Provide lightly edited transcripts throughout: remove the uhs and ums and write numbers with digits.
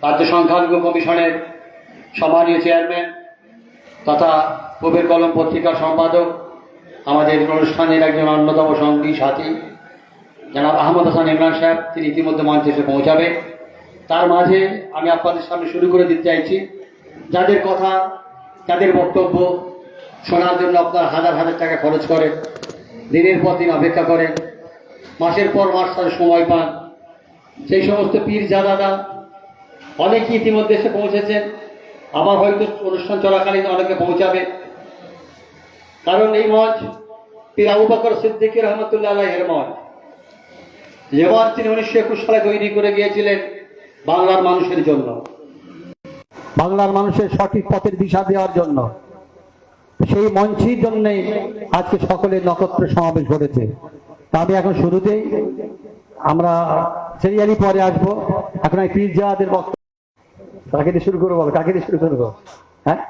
রাজ্য সংখ্যালঘু কমিশনের সম্মানীয় চেয়ারম্যান তথা কবির কলম পত্রিকার সম্পাদক, আমাদের অনুষ্ঠানের একজন অন্যতম সঙ্গী সাথী জনাব আহমদ হাসান ইমরান সাহেব, তিনি ইতিমধ্যে মঞ্চে এসে পৌঁছাবে। তার মাঝে আমি আপনাদের সামনে শুরু করে দিতে চাইছি, যাদের কথা, যাদের বক্তব্য শোনার জন্য আপনারা হাজার হাজার টাকা খরচ করেন, দিনের পর দিন অপেক্ষা করেন, মাসের পর মাস তাদের সময় পান, সেই সমস্ত পীরজাদারা অনেকে ইতিমধ্যে এসে পৌঁছেছেন। আবার হয়তো অনুষ্ঠান চলাকালীন অনেকে পৌঁছাবে, কারণ এই মঞ্চ পীর আবু বকর সিদ্দিক রহমতুল্লাহ আলাইহির মঞ্চ, যে মঞ্চ তিনি 1921 সালে তৈরি করে গিয়েছিলেন বাংলার মানুষের জন্য, বাংলার মানুষের সঠিক পথের দিশা দেওয়ার জন্য। সেই মঞ্চের জন্যই আজকে সকলের নক্ষত্র সমাবেশ ঘটেছে। আমি এখন শুরুতেই, আমরা সিরিয়ালি পরে আসবো, এখন এই পীরজাদাদের বক্তব্য কাকে দিয়ে শুরু করবো, কাকে দিয়ে শুরু করবো? হ্যাঁ,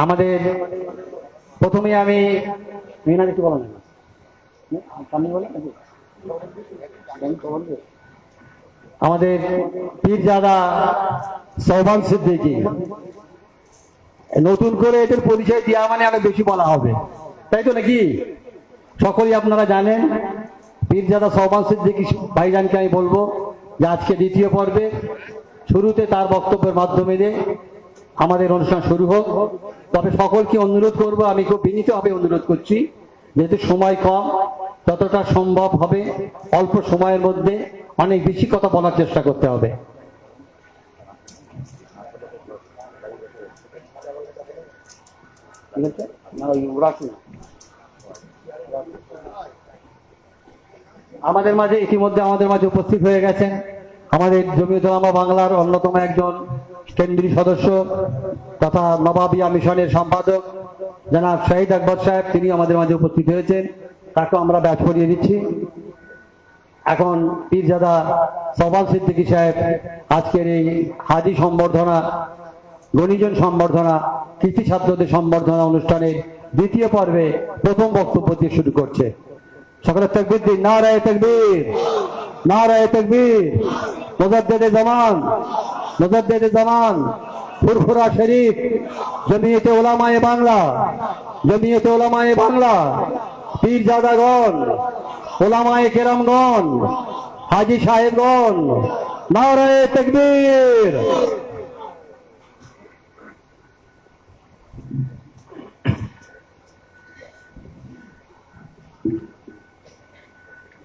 আমাদের প্রথমে আমি মিনারে কি বলেন, আমাদের পীরজাদা সোহবান সিদ্দিকী, নতুন করে এদের পরিচয় দেওয়া মানে আরো বেশি বলা হবে, তাই তো নাকি? সকলেই আপনারা জানেন পীরজাদা সোহবান সিদ্দিকী ভাইজানকে আমি বলবো যে আজকে দ্বিতীয় পর্বে শুরুতে তার বক্তব্যের মাধ্যমে আমাদের অনুষ্ঠান শুরু হোক। তবে সকলকে অনুরোধ করব, আমি খুব বিনীতভাবে অনুরোধ করছি, যেহেতু সময় কম, যতটা সম্ভব হবে অল্প সময়ের মধ্যে অনেক বেশি কথা বলার চেষ্টা করতে হবে। আমাদের মাঝে ইতিমধ্যে উপস্থিত হয়ে গেছেন আমাদের জমিয়তুল উলামা বাংলার অন্যতম একজন কেন্দ্রীয় সদস্য তথা নবাবিয়া মিশনের সম্পাদক জনাব শহীদ আকবর সাহেব, তিনি আমাদের মাঝে উপস্থিত হয়েছেন, তাকে আমরা ব্যাচ করিয়ে দিচ্ছি। এখন পীরজাদা সোহবান সিদ্দিকী সাহেব আজকের এই হাজি সম্বর্ধনা, গণিজন সম্বর্ধনা, কৃতি ছাত্রদের সম্বর্ধনা অনুষ্ঠানের দ্বিতীয় পর্বে প্রথম বক্তব্য দিয়ে শুরু করছে। সকলে তাকবীর দিন, নারায়ে তাকবীর, নারায়ে তাকবীর। মুজাদ্দিদে জামান, মুজাদ্দিদে জামান, ফুরফুরা শরীফ, জমিয়তে উলামায়ে বাংলা, জমিয়তে উলামায়ে বাংলা, পীরজাদাগণ, উলামায়ে কেরামগণ, হাজী সাহেবগণ, নারায়ে তাকবীর।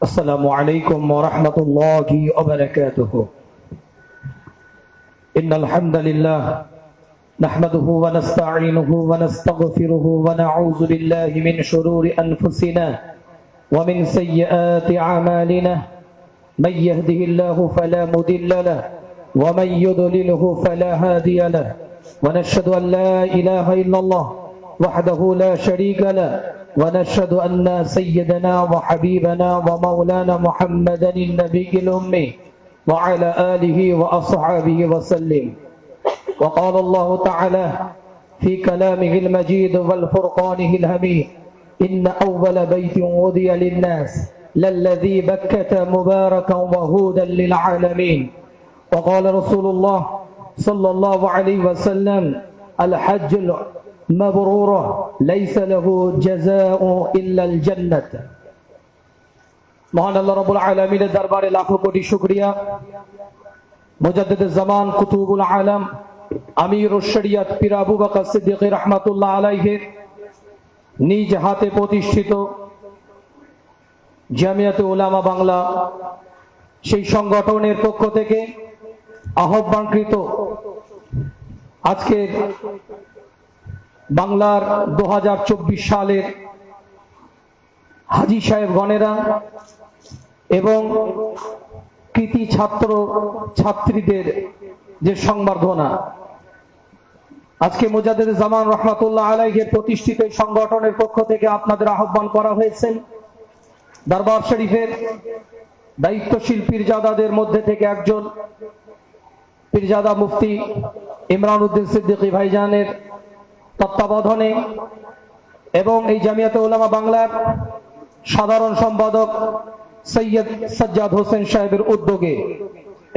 السلام عليكم ورحمة الله وبركاته. إن الحمد لله نحمده ونستعينه ونستغفره ونعوذ بالله من شرور أنفسنا ومن سيئات أعمالنا. من يهده الله فلا مضل له ومن يضلله فلا هادي له. ونشهد أن لا إله إلا الله وحده لا شريك له. ونشهد أن سيدنا وحبيبنا ومولانا محمدا النبي الأمي وعلى آله وأصحابه وسلم. وقال الله تعالى في كلامه المجيد والفرقانه الحميد: إن أول بيت وضع للناس للذي بكة مباركا وهدى للعالمين. وقال رسول الله صلى الله عليه وسلم: الحج مبرورة ليس له جزاء إلا الجنة. মহান আল্লাহ রাব্বুল আলামিনের দরবারে লাখো কোটি শুকরিয়া। মুজাদ্দিদে জামান, কুতুবুল আলম, আমিরুশ শরিয়ত পীর আবু বকর সিদ্দিক রাহমাতুল্লাহ আলাইহির নিজ হাতে প্রতিষ্ঠিত জামিয়াতে উলামা বাংলা, সেই সংগঠনের পক্ষ থেকে আহ্বানকৃত আজকের বাংলার 2024 সালের হাজী সাহেব গণেরা এবং কৃতি ছাত্র ছাত্রীদের যে সংবর্ধনা, আজকে মুজাদ্দিদে জামান রহমাতুল্লাহ আলাইহির প্রতিষ্ঠিত সংগঠনের পক্ষ থেকে আপনাদের আহ্বান করা হয়েছে। দরবার শরীফের দায়িত্বশীল পীরজাদাদের মধ্যে থেকে একজন পীরজাদা মুফতি ইমরান উদ্দিন সিদ্দিকী ভাইজানের তত্ত্বাবধানে এবং এই জামিয়াতে উলামা বাংলার সাধারণ সম্পাদক সৈয়দ সাজ্জাদ হোসেন সাহেবের উদ্যোগে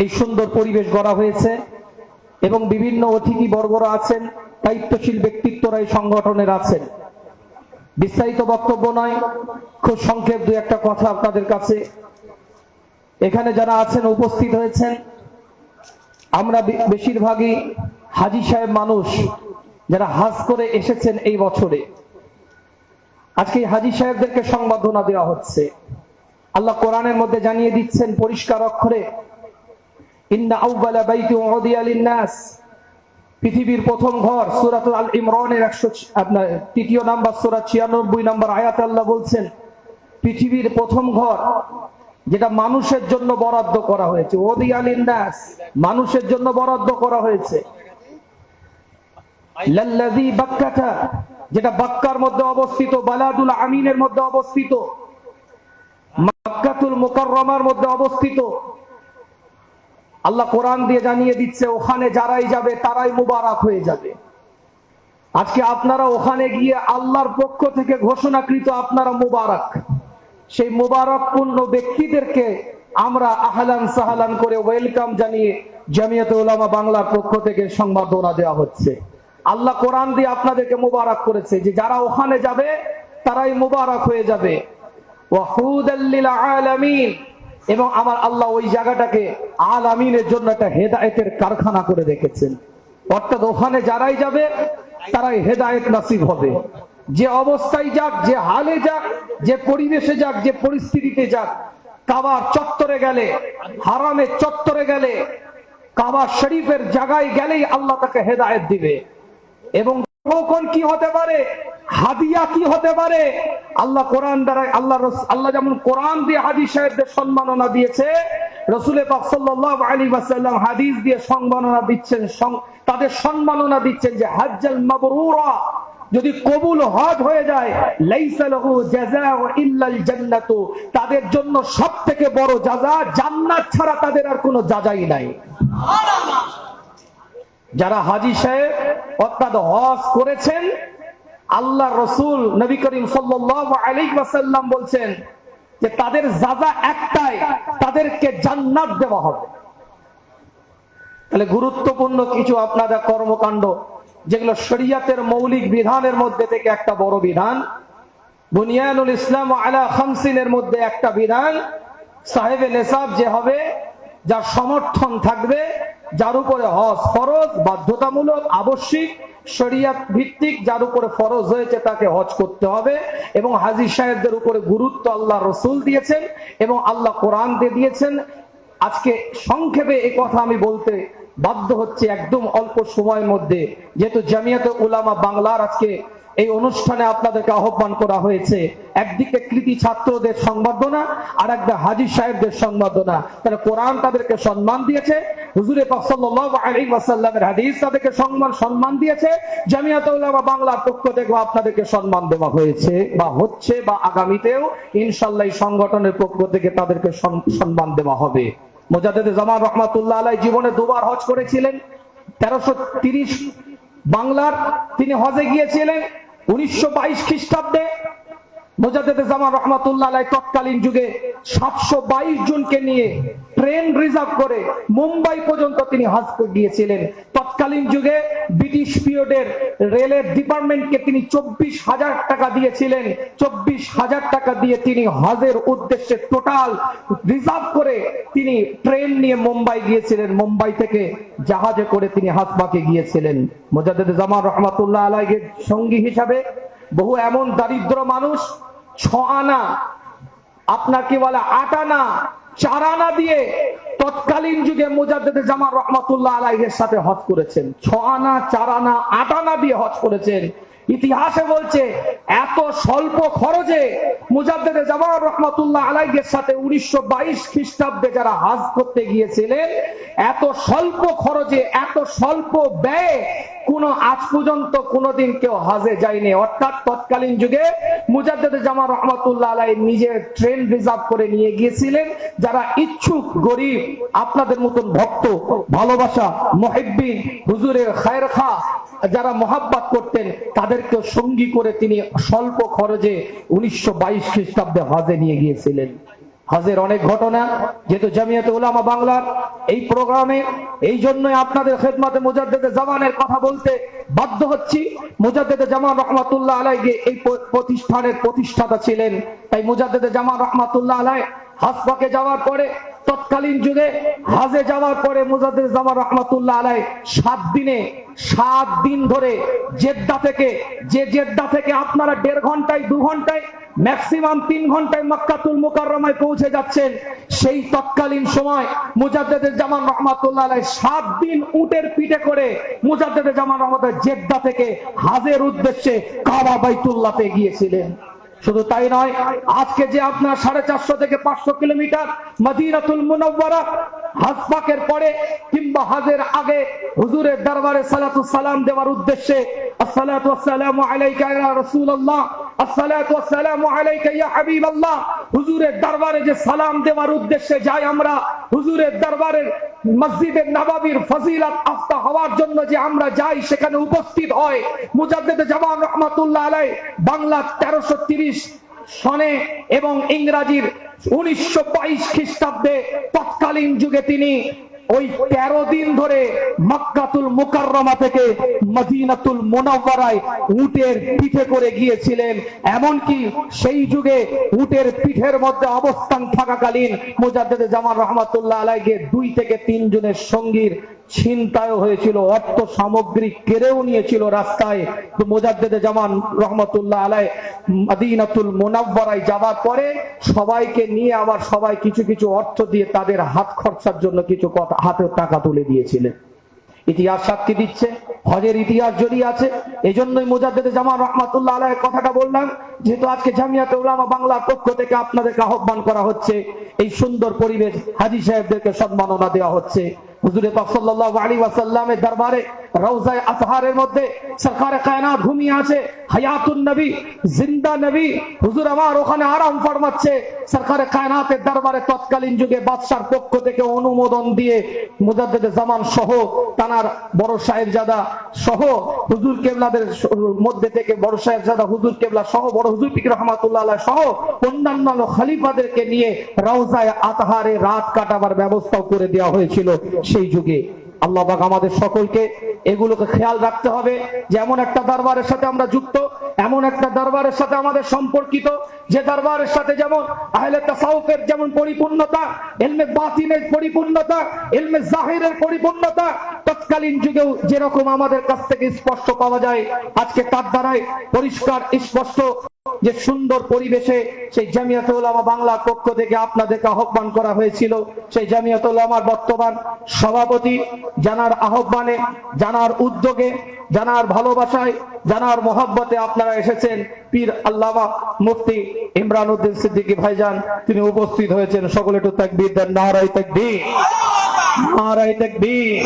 এই সুন্দর পরিবেশ গড়া হয়েছে এবং বিভিন্ন অতিথি বর্গরা আছেন, দায়িত্বশীল ব্যক্তিত্বরা এই সংগঠনের আছেন। বিস্তারিত বক্তব্য নয়, খুব সংক্ষেপ দুই একটা কথা আপনাদের কাছে। এখানে যারা আছেন উপস্থিত হয়েছেন, আমরা বেশিরভাগই হাজী সাহেব মানুষ যারা হজ করে এসেছেন এই বছরে। আজকে হাজী সাহেবদেরকে সংবর্ধনা দেওয়া হচ্ছে। আল্লাহ কোরআনের মধ্যে জানিয়ে দিচ্ছেন পরিষ্কার অক্ষরে, ইন্না আউয়ালা বাইতি উদিয়া লিন-নাস, পৃথিবীর প্রথম ঘর। সূরা আল ইমরানের 3 নাম্বার সূরা 96 নম্বর আয়াতে আল্লাহ বলছেন পৃথিবীর প্রথম ঘর যেটা মানুষের জন্য বরাদ্দ করা হয়েছে, উদিয়া লিন-নাস, মানুষের জন্য বরাদ্দ করা হয়েছে। লাল্লাযী বাক্কাতা, যেটা বাক্কার মধ্যে অবস্থিত, বালাদুল আমিনের মধ্যে অবস্থিত, মক্কাতুল মুকাররমার মধ্যে অবস্থিত। আল্লাহ কোরআন দিয়ে জানিয়ে দিচ্ছে ওখানে যারাই যাবে তারাই মুবারক হয়ে যাবে। আজকে আপনারা ওখানে গিয়ে আল্লাহর পক্ষ থেকে ঘোষণাকৃত আপনারা মুবারক। সেই মুবারকপূর্ণ ব্যক্তিদেরকে আমরা আহলান সাহলান করে ওয়েলকাম জানিয়ে জামিয়াতে উলামা বাংলার পক্ষ থেকে সংবর্ধনা দেওয়া হচ্ছে। আল্লাহ কোরআন দিয়ে আপনাদেরকে মুবারক করেছে যে যারা ওখানে যাবে তারাই মুবারক হয়ে যাবে। ওয়াহুদাল লিল আলামিন, এবং আমার আল্লাহ ওই জায়গাটাকে আলামিনের জন্য একটা হেদায়েতের কারখানা করে রেখেছেন। অর্থাৎ ওখানে যারাই যাবে তারাই হেদায়েত নসিব হবে। যে অবস্থায় যাক, যে হালে যাক, যে পরিবেশে যাক, যে পরিস্থিতিতে যাক, কাবার চত্বরে গেলে, হারামের চত্বরে গেলে, কাবা শরীফের জায়গায় গেলেই আল্লাহ তাকে হেদায়েত দিবে। এবং কখন কি হতে পারে, হাদিয়া কি হতে পারে, আল্লাহ কোরআন দ্বারা আল্লাহ যেমন কোরআন দিয়ে হাজী সাহেবদের সম্মাননা দিয়েছে, রাসূল পাক সাল্লাল্লাহু আলাইহি ওয়াসাল্লাম হাদিস দিয়ে সম্মাননা দিচ্ছেন, তাদের সম্মাননা দিচ্ছেন যে হজ্জাল মাবরুরা, যদি কবুল হজ হয়ে যায়, লাইসা লাহু জাযাউ ইল্লাল জান্নাতু, তাদের জন্য সবথেকে বড় জাযা জান্নাত ছাড়া তাদের আর কোনো জাযাই নাই। যারা হাজী সাহেব অর্থাৎ হজ করেছেন, আল্লাহ রসুল নবী করিম সাল্লাল্লাহু আলাইহি ওয়াসাল্লাম বলছেন যে তাদের জাযা একটাই, তাদেরকে জান্নাত দেওয়া হবে। তাহলে গুরুত্বপূর্ণ কিছু আপনাদের কর্মকাণ্ড যেগুলো শরীয়তের মৌলিক বিধানের মধ্যে থেকে একটা বড় বিধান, বুনিয়ানুল ইসলাম আলা খামসিনের মধ্যে একটা বিধান, সাহেবে নেসাব যে হবে, যার সমর্থন থাকবে, যার উপরে হজ ফরজ, বাধ্যতামূলক, আবশ্যিক, শরিয়ত ভিত্তিক, যার উপরে ফরজ হয়েছে তাকে হজ করতে হবে। এবং হাজী সাহেবদের উপরে গুরুত্ব আল্লাহ রসুল দিয়েছেন এবং আল্লাহ কোরআন দিয়ে দিয়েছেন। আজকে সংক্ষেপে এই কথা আমি বলতে বাধ্য হচ্ছে একদম অল্প সময়ের মধ্যে, যেহেতু জামিয়াতে উলামা বাংলার আজকে এই অনুষ্ঠানে আপনাদেরকে আহ্বান করা হয়েছে। একদিকে কৃতি ছাত্রদের সংবর্ধনা, আর একটা হাজী সাহেবদের সংবর্ধনা। তাহলে কোরআন তাদেরকে সম্মান দিয়েছে, হুজুরে পাক সাল্লাল্লাহু আলাইহি ওয়াসাল্লামের হাদিস তাদেরকে সম্মান দিয়েছে, জামিয়াতে উলামা বাংলার পক্ষ থেকে আপনাদেরকে সম্মান দেওয়া হয়েছে বা হচ্ছে, বা আগামীতেও ইনশাআল্লাহ এই সংগঠনের পক্ষ থেকে তাদেরকে সম্মান দেওয়া হবে। মুজাদ্দিদ জামান রাহমাতুল্লাহ আলাইহি জীবনে দুবার হজ করেছিলেন। 1330 বাংলার তিনি হজে গিয়েছিলেন। 1922 খ্রিস্টাব্দে মুজাদ্দিদ জামান রাহমাতুল্লাহ আলাইহি তৎকালীন যুগে 722 জনকে নিয়ে ট্রেন রিজার্ভ করে মুম্বাই পর্যন্ত তিনি হজ গিয়েছিলেন। তৎকালীন যুগে ব্রিটিশ পিরিয়ডের রেলের ডিপার্টমেন্টকে তিনি 24,000 টাকা দিয়েছিলেন। 24,000 টাকা দিয়ে তিনি হজের উদ্দেশ্যে টোটাল রিজার্ভ করে তিনি ট্রেন নিয়ে মুম্বাই গিয়েছিলেন। মুম্বাই থেকে জাহাজে করে তিনি হাজবাকে গিয়েছিলেন। মুজাদ্দিদ জামান রাহমাতুল্লাহ আলাইহি সঙ্গী হিসাবে বহু এমন দারিদ্র মানুষ 6 আনা, আপনার কি বলে 8 আনা, 4 আনা দিয়ে তৎকালীন যুগে মুজাদ্দিদ জামান রাহমাতুল্লাহ আলাইহির সাথে হজ করেছেন। 6 আনা, 4 আনা, 8 আনা দিয়ে হজ করেছেন। ইতিহাসে বলছে এত স্বল্প খরচে মুজাদ্দিদ জামান রাহমাতুল্লাহ আলাইহির সাথে 1922 খ্রিস্টাব্দে যারা হজ করতে গিয়েছিলেন, এত স্বল্প খরচে, এত স্বল্প ব্যয়ে কোন আজ পর্যন্ত কোনদিন কেউ হজে যায়নি। অর্থাৎ তৎকালীন যুগে মুজাদ্দিদ জামান রাহমাতুল্লাহ আলাইহি নিজে ট্রেন রিজার্ভ করে নিয়ে গিয়েছিলেন। যারা ইচ্ছুক, গরিব, আপনাদের মতন ভক্ত, ভালোবাসা, মুহিব্বিন, হুজুরের খায়রখা যারা মোহাব্বত করতেন, তাদেরকে সঙ্গী করে তিনি স্বল্প খরচে 1922 খ্রিস্টাব্দে হজে নিয়ে গিয়েছিলেন। হজের অনেক ঘটনা, যেহেতু জামিয়াতে উলামা বাংলার এই প্রোগ্রামে এই জন্যই আপনাদের খেদমতে মুজাদ্দেদে জামানের কথা বলতে বাধ্য হচ্ছি। মুজাদ্দেদে জামান রহমাতুল্লাহ আলাইহি এই প্রতিষ্ঠানের প্রতিষ্ঠাতা ছিলেন, তাই মুজাদ্দেদে জামান রহমাতুল্লাহ আলাইহি হাসপাকে যাওয়ার পরে, তৎকালীন যুগে হাজে যাওয়ার পরে মুজাদ্দেদে জামান রহমাতুল্লাহ আলাইহি 7 দিন ধরে জেদ্দা থেকে আপনারা 1.5 ঘন্টায় 2 ঘন্টায় ম্যাক্সিমাম 3 ঘন্টায় মক্কাতুল মুকাররমায় পৌঁছে যাচ্ছেন। সেই তৎকালীন সময় মুজাদ্দেদে জামান রহমাতুল্লাহ আলাইহি 7 দিন উটের পিঠে করে মুজাদ্দেদে জামান রহমাতুল্লাহ জেদ্দা থেকে হাজের উদ্দেশ্যে কাবা বাইতুল্লাহতে গিয়েছিলেন। শুধু তাই নয়, আজকে যে আপনার 450 থেকে 500 কিলোমিটার মদিনাতুল মুনাওয়ারা হজ পাকের পরে কিংবা হজের আগে হুজুরের দরবারে সালাতু সালাম দেওয়ার উদ্দেশ্যে আসসালাতু ওয়াসসালামু আলাইকা ইয়া রাসূলুল্লাহ, আসসালাতু ওয়াসসালামু আলাইকা ইয়া হাবিবাল্লাহ, হুজুরের দরবারে যে সালাম দেওয়ার উদ্দেশ্যে যাই আমরা, হুজুরের দরবারের মসজিদে নববীর ফজিলত আফতা হওয়ার জন্য যে আমরা যাই, সেখানে উপস্থিত হয় মুজাদ্দেদে জামান রহমাতুল্লাহ আলাইহি বাংলা 1330 সনে এবং ইংরেজির 1922 খ্রিস্টাব্দে তৎকালীন যুগে তিনি ওই 13 দিন ধরে মক্কাতুল মুকাররমা থেকে মদিনাতুল মুনাওয়ারায় উটের পিঠে করে গিয়েছিলেন। এমনকি সেই যুগে উটের পিঠের মধ্যে অবস্থান থাকাকালীন মুজাদ্দেদে জামান রহমাতুল্লাহ আলাইহি 2 থেকে 3 জনের সঙ্গীর ছিনতাই হয়েছিল, অর্থ সামগ্রী কেড়েও নিয়েছিল রাস্তায়। তো মুজাদ্দেদে জামান রহমাতুল্লাহ আলাইহি মদিনাতুল মুনাওয়ারায় যাওয়ার পরে সবাইকে নিয়ে আবার সবাই কিছু কিছু অর্থ দিয়ে তাদের হাত খরচার জন্য কিছু হাতে টাকা তুলে দিয়েছিলেন। ইতিহাস সাক্ষী দিচ্ছে, হজের ইতিহাস জড়িয়ে আছে। এই জন্যই মুজাদ্দেদে জামান রহমাতুল্লাহ আলাইহি কথাটা বললাম, যেহেতু আজকে জামিয়াতে উলামা বাংলার পক্ষ থেকে আপনাদেরকে আহ্বান করা হচ্ছে, এই সুন্দর পরিবেশ হাজী সাহেবদেরকে সম্মাননা দেওয়া হচ্ছে। হুজুরে পাক সাল্লাল্লাহু আলাইহি ওয়াসাল্লামের দরবারে রওজায়ে আতহারের মধ্যে সরকারে কায়নাত ঘুমিয়ে আছে, হায়াতুন নবী, জিন্দা নবী হুজুর আমার ওখানে আরাম ফরমাচ্ছে। সরকারে কায়নাতের দরবারে তৎকালীন যুগে বাদশার পক্ষ থেকে অনুমোদন দিয়ে মুজাদ্দেদে জামান সহ তানার বড় সাহেবজাদা সহ হুজুর কেবলাদের মধ্যে থেকে বড় সাহেবজাদা হুজুর কেবলা সহ বড় হুজুর পীর রহমাতুল্লাহ আলাইহি সহ অন্যান্য খলিফাদেরকে নিয়ে রওজায়ে আতহারে রাত কাটাবার ব্যবস্থাও করে দেওয়া হয়েছিল সেই যুগে। আল্লাহ পাক আমাদের সকলকে এগুলোকে খেয়াল রাখতে হবে যে এমন একটা দরবারের সাথে আমরা যুক্ত, এমন একটা দরবারের সাথে আমাদের সম্পর্কিত, যে দরবারের সাথে যেমন আহলে তাসাউফের যেমন পরিপূর্ণতা, ইলমে বাতিনের পরিপূর্ণতা, ইলমে জাহিরের পরিপূর্ণতা তৎকালীন যুগেও যেরকম আমাদের কাছ থেকে স্পষ্ট পাওয়া যায়, আজকে তার দ্বারাই পরিষ্কার স্পষ্ট যে সুন্দর পরিবেশে সেই জামিয়াতুল উলামা বাংলার পক্ষ থেকে আপনাদেরকে আহ্বান করা হয়েছিল। সেই জামিয়াতুল উলামার বর্তমান সভাপতি জানার আহ্বানে, জানার উদ্যোগে, জানার ভালোবাসায়, জানার মহব্বতে আপনারা এসেছেন। পীর আল্লামা মুফতি ইমরান উদ্দিন সিদ্দিকী ভাইজান তিনি উপস্থিত হয়েছেন। সকলে একটু তাকবীর দেন, নারায়ে তাকবীর, নারায়ে তাকবীর,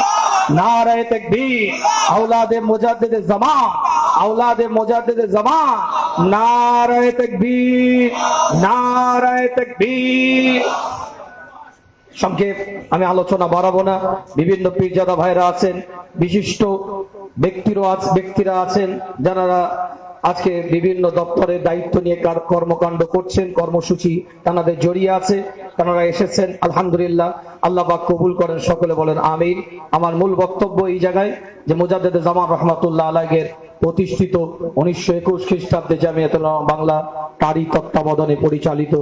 নারায়ে তাকবীর। আওলাদে মুজাদ্দেদে জামান, আওলাদে মুজাদ্দেদে জামান, নারায়ে তাকবীর, নারায়ে তাকবীর। সংক্ষেপ আমি আলোচনা বাড়াবো না। বিভিন্ন পীরজাদা ভাইরা আছেন, বিশিষ্ট ব্যক্তিরা আছেন যারা আজকে বিভিন্ন দপ্তরের দায়িত্ব নিয়ে কর্মকাণ্ড করছেন, কর্মসূচি তাদের জড়িয়ে আছে, তারা এসেছেন। আলহামদুলিল্লাহ, আল্লাহ পাক কবুল করেন, সকলে বলেন আমিন। আমার মূল বক্তব্য এই জায়গায় যে মুজাদ্দেদে জামান রহমাতুল্লাহ আলাইহি প্রতিষ্ঠিত 1921 খ্রিস্টাব্দে জামিয়াতুল উলামা বাংলা তারই তত্ত্বাবধানে পরিচালিত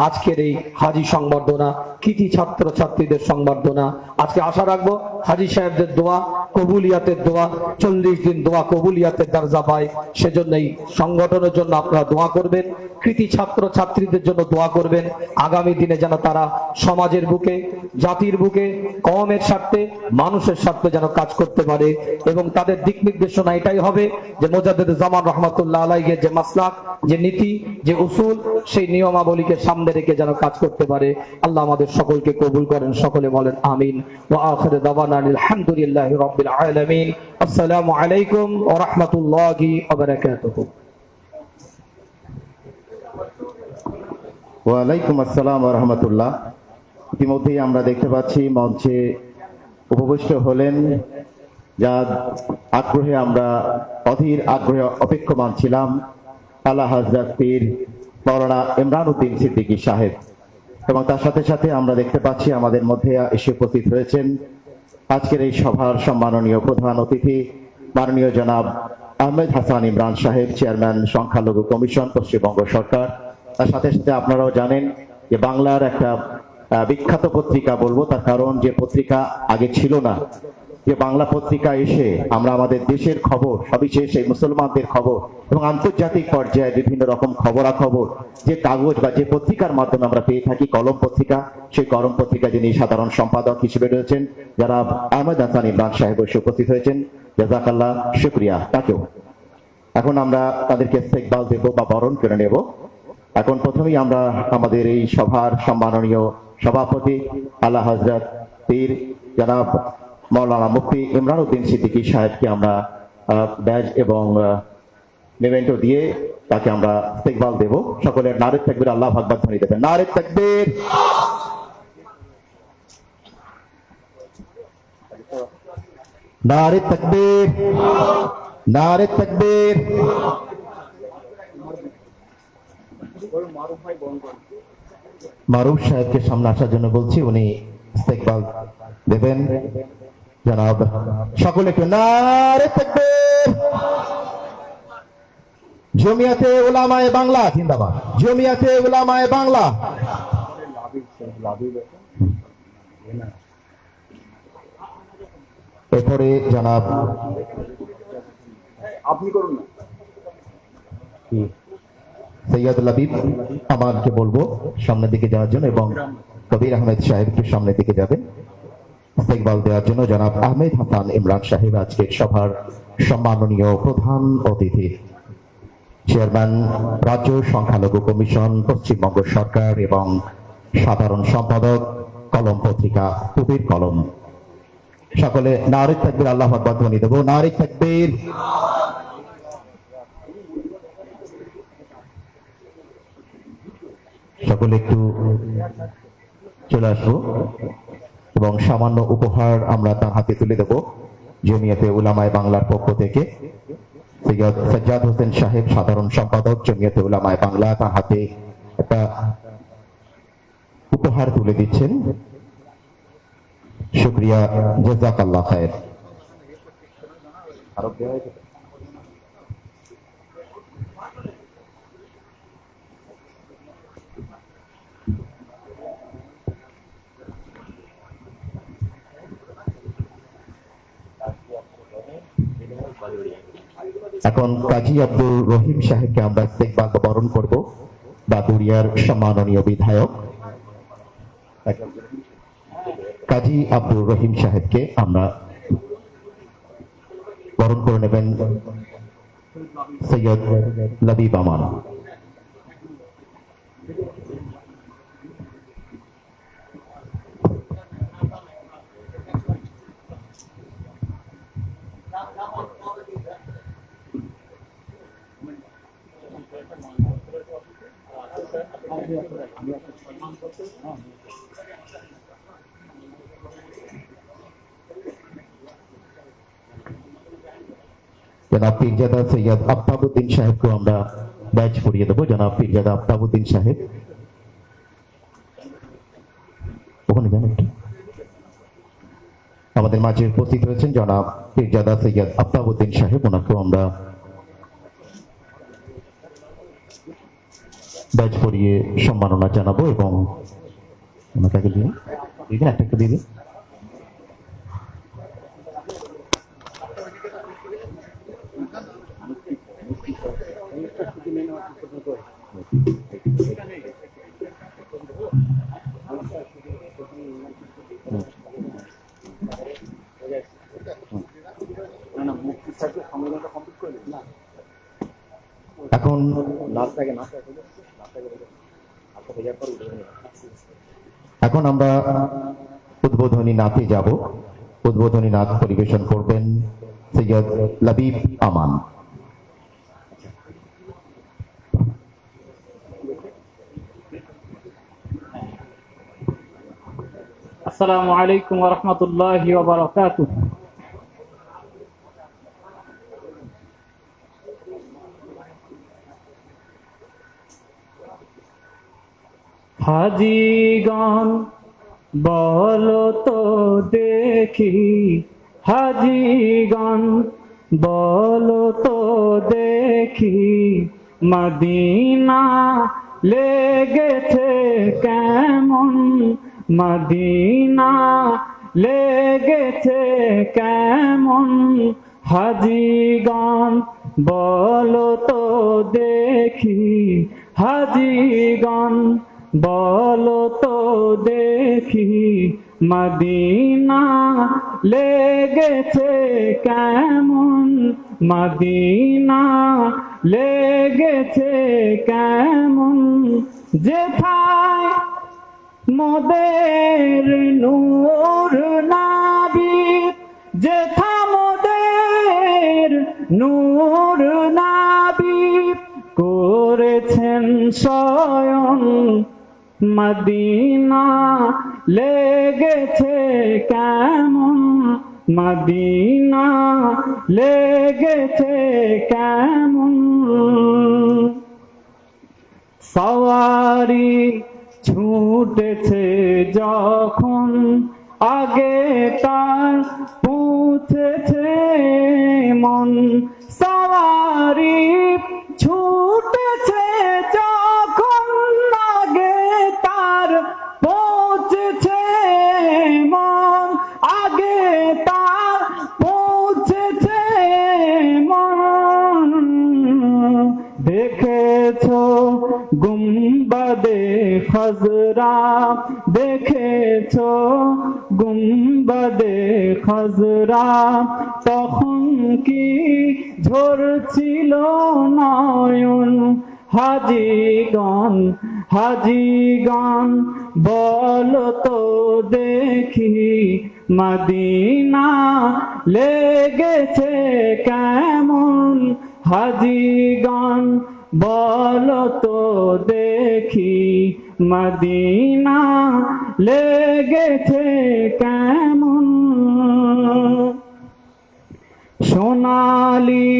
আজকের এই হাজী সংবর্ধনা, কৃতি ছাত্র ছাত্রীদের সংবর্ধনা। আজকে আশা রাখবো হাজী সাহেবদের দোয়া, কবুলিয়াতের দোয়া, 40 দিন দোয়া কবুলিয়াতের দরজা পায়। সেজন্য এই সংগঠনের জন্য আপনারা দোয়া করবেন, কৃতি ছাত্র ছাত্রীদের জন্য দোয়া করবেন। আগামী দিনে যেন তারা সমাজের বুকে, জাতির বুকে, কওমের স্বার্থে, মানুষের স্বার্থে যেন কাজ করতে পারে। এবং তাদের দিক নির্দেশনা এটাই হবে যে মুজাদ্দেদে জামান রহমাতুল্লাহ আলাইহি যে মাসলাক, যে নীতি, যে উসুল, সেই নিয়মাবলীকে সামনে রেখে যেন কাজ করতে পারে। আল্লাহ আমাদের সকলকে কবুল করেন, সকলে বলেন আমিন। ওয়া আখিরু দাওয়ানা আলহামদুলিল্লাহি রাব্বিল আলামিন। আসসালামু আলাইকুম ওয়া রাহমাতুল্লাহি ওয়া বারাকাতুহু। ওয়ালাইকুম আসসালাম ওয়া রাহমাতুল্লাহ। ইতিমধ্যেই আমরা দেখতে পাচ্ছি মঞ্চে উপবিষ্ট হলেন, যা আগ্রহে আমরা অধীর আগ্রহে অপেক্ষমান ছিলাম, আলা হযরত পীর মাওলানা ইমরান উদ্দিন সিদ্দিকী সাহেব। এবং তার সাথে সাথে আমরা দেখতে পাচ্ছি আমাদের মধ্যে এসে উপস্থিত হয়েছেন আজকের এই সভার সম্মাননীয় প্রধান অতিথি মাননীয় জনাব আহমেদ হাসান ইমরান সাহেব, চেয়ারম্যান সংখ্যালঘু কমিশন, পশ্চিমবঙ্গ সরকার। তার সাথে সাথে আপনারাও জানেন যে বাংলার একটা বিখ্যাত পত্রিকা বলবো, তার কারণ যে পত্রিকা আগে ছিল না, যে বাংলা পত্রিকা এসে আমরা আমাদের দেশের খবর, সবিশেষ এই মুসলমানদের খবর এবং আন্তর্জাতিক পর্যায়ে বিভিন্ন রকম খবরাখবর যে কাগজ বা যে পত্রিকার মাধ্যমে আমরা পেয়ে থাকি, কলম পত্রিকা, সেই কলম পত্রিকা যিনি সাধারণ সম্পাদক হিসেবে রয়েছেন যারা আহমেদ হাসান ইমরান সাহেব এসে উপস্থিত হয়েছেন, জাযাকাল্লাহ, শুকরিয়া তাকেও। এখন আমরা তাদেরকে ইস্তেকবাল দেব বা বরণ করে নেব। এখন প্রথমেই আমরা আমাদের এই সভার সম্মাননীয় সভাপতি আলা হযরত পীর জনাব মাওলানা মুফতি ইমরান উদ্দিন সিদ্দিকী সাহেবকে আমরা ব্যাজ এবং মেমেন্টো দিয়ে তাকে আমরা ইস্তেকবাল দেব। সকলের নারে তাকবীর, আল্লাহু আকবার ধ্বনি দেবেন। নারে তাকবীর, নারে তাকবীর, নারে তাকবীর। মারুফ সাহেবকে সামনে আসার জন্য বলছি, উনি ইস্তেকবাল দেবেন। জনাব সকলে একটু নারে তাকবীর। জমিয়াতে উলামায়ে বাংলা জিন্দাবাদ, জমিয়াতে উলামায়ে বাংলা। এরপরে জনাব আপনি করুন না। সৈয়দ লাবিব আমানকে বলবো সামনের দিকে যাওয়ার জন্য এবং কবির আহমেদ সাহেব একটু সামনের দিকে যাবেন ইস্তেকবাল দেওয়ার জন্য। জনাব আহমেদ হাসান ইমরান সাহেব আজকের সভার সম্মাননীয় প্রধান অতিথি, চেয়ারম্যান রাজ্য সংখ্যালঘু কমিশন, পশ্চিমবঙ্গ সরকার এবং সাধারণ সম্পাদক কলম পত্রিকা কবির কলম। সকলে নারে তাকবীর, আল্লাহু আকবার ধ্বনি দেব। নারে তাকবীর। সকলে একটু চলে আসবো এবং সামান্য উপহার আমরা তার হাতে তুলে দেব জমিয়তে উলামায়ে বাংলার পক্ষ থেকে। সৈয়দ সাজ্জাদ হোসেন সাহেব, সাধারণ সম্পাদক জমিয়তে উলামায়ে বাংলা, তার হাতে একটা উপহার তুলে দিচ্ছেন। শুকরিয়া, জাযাকাল্লাহ খায়ের। এখন কাজী আব্দুর রহিম সাহেবকে আমরা ইস্তেকবাল বরণ করব, বাদুড়িয়ার সম্মাননীয় বিধায়ক কাজী আব্দুর রহিম সাহেবকে আমরা বরণ করে নেবেন সৈয়দ লাবিব আমান। জনাব পীরজাদা সৈয়দ আফতাবউদ্দিন সাহেবকে আমরা ব্যাচ পরিয়ে দেবো। জনাব পীরজাদা আফতাবউদ্দিন সাহেব ওখানে যান একটু। আমাদের মাঝে উপস্থিত হয়েছেন জনাব পীরজাদা সৈয়দ আফতাবউদ্দিন সাহেব, ওনাকেও আমরা ব্যাচ পরিয়ে সম্মাননা জানাবো এবং ওনাকে দিয়ে দিন, একটা দিয়ে দিন। এখন এখন আমরা উদ্বোধনী নাতে যাব। উদ্বোধনী নাচ পরিবেশন করবেন সৈয়দ লাবিব আমান। আসসালামু আলাইকুম ওয়া রাহমাতুল্লাহি ওয়া বারাকাতুহু। হাজিগণ বলো তো দেখি, হাজিগণ বলো তো দেখি, মদিনা লেগেছে কেমন, মদিনা লেগেছে কেমন, হাজিগণ বলো তো দেখি, হাজিগণ বলো তো দেখি, মদিনা লেগেছে কেমন, মদিনা লেগেছে কেমন, যেথায় মোদের নূর নাবি, যেথা মোদের নূর নাবি করেছেন শয়ন, মদিনা লেগেছে কেমন, মদিনা লেগেছে কেমন। সওয়ারি ছুটেছে যখন আগে তার পৌঁছেছে মন, সওয়ারি ছুটেছে যখন আগে তার পৌঁছেছে মন, আগে তার পৌঁছেছে মন। দেখেছো গুম্বাদে খজরা, দেখেছো গুম্বাদে খজরা, তখন কি ঝরছিল নয়ন, হাজিগণ হাজিগণ বলো তো দেখি, মদিনা লেগেছে কেমন, হাজিগণ বলো তো দেখি, মদিনা লেগেছে কেমন। সোনালি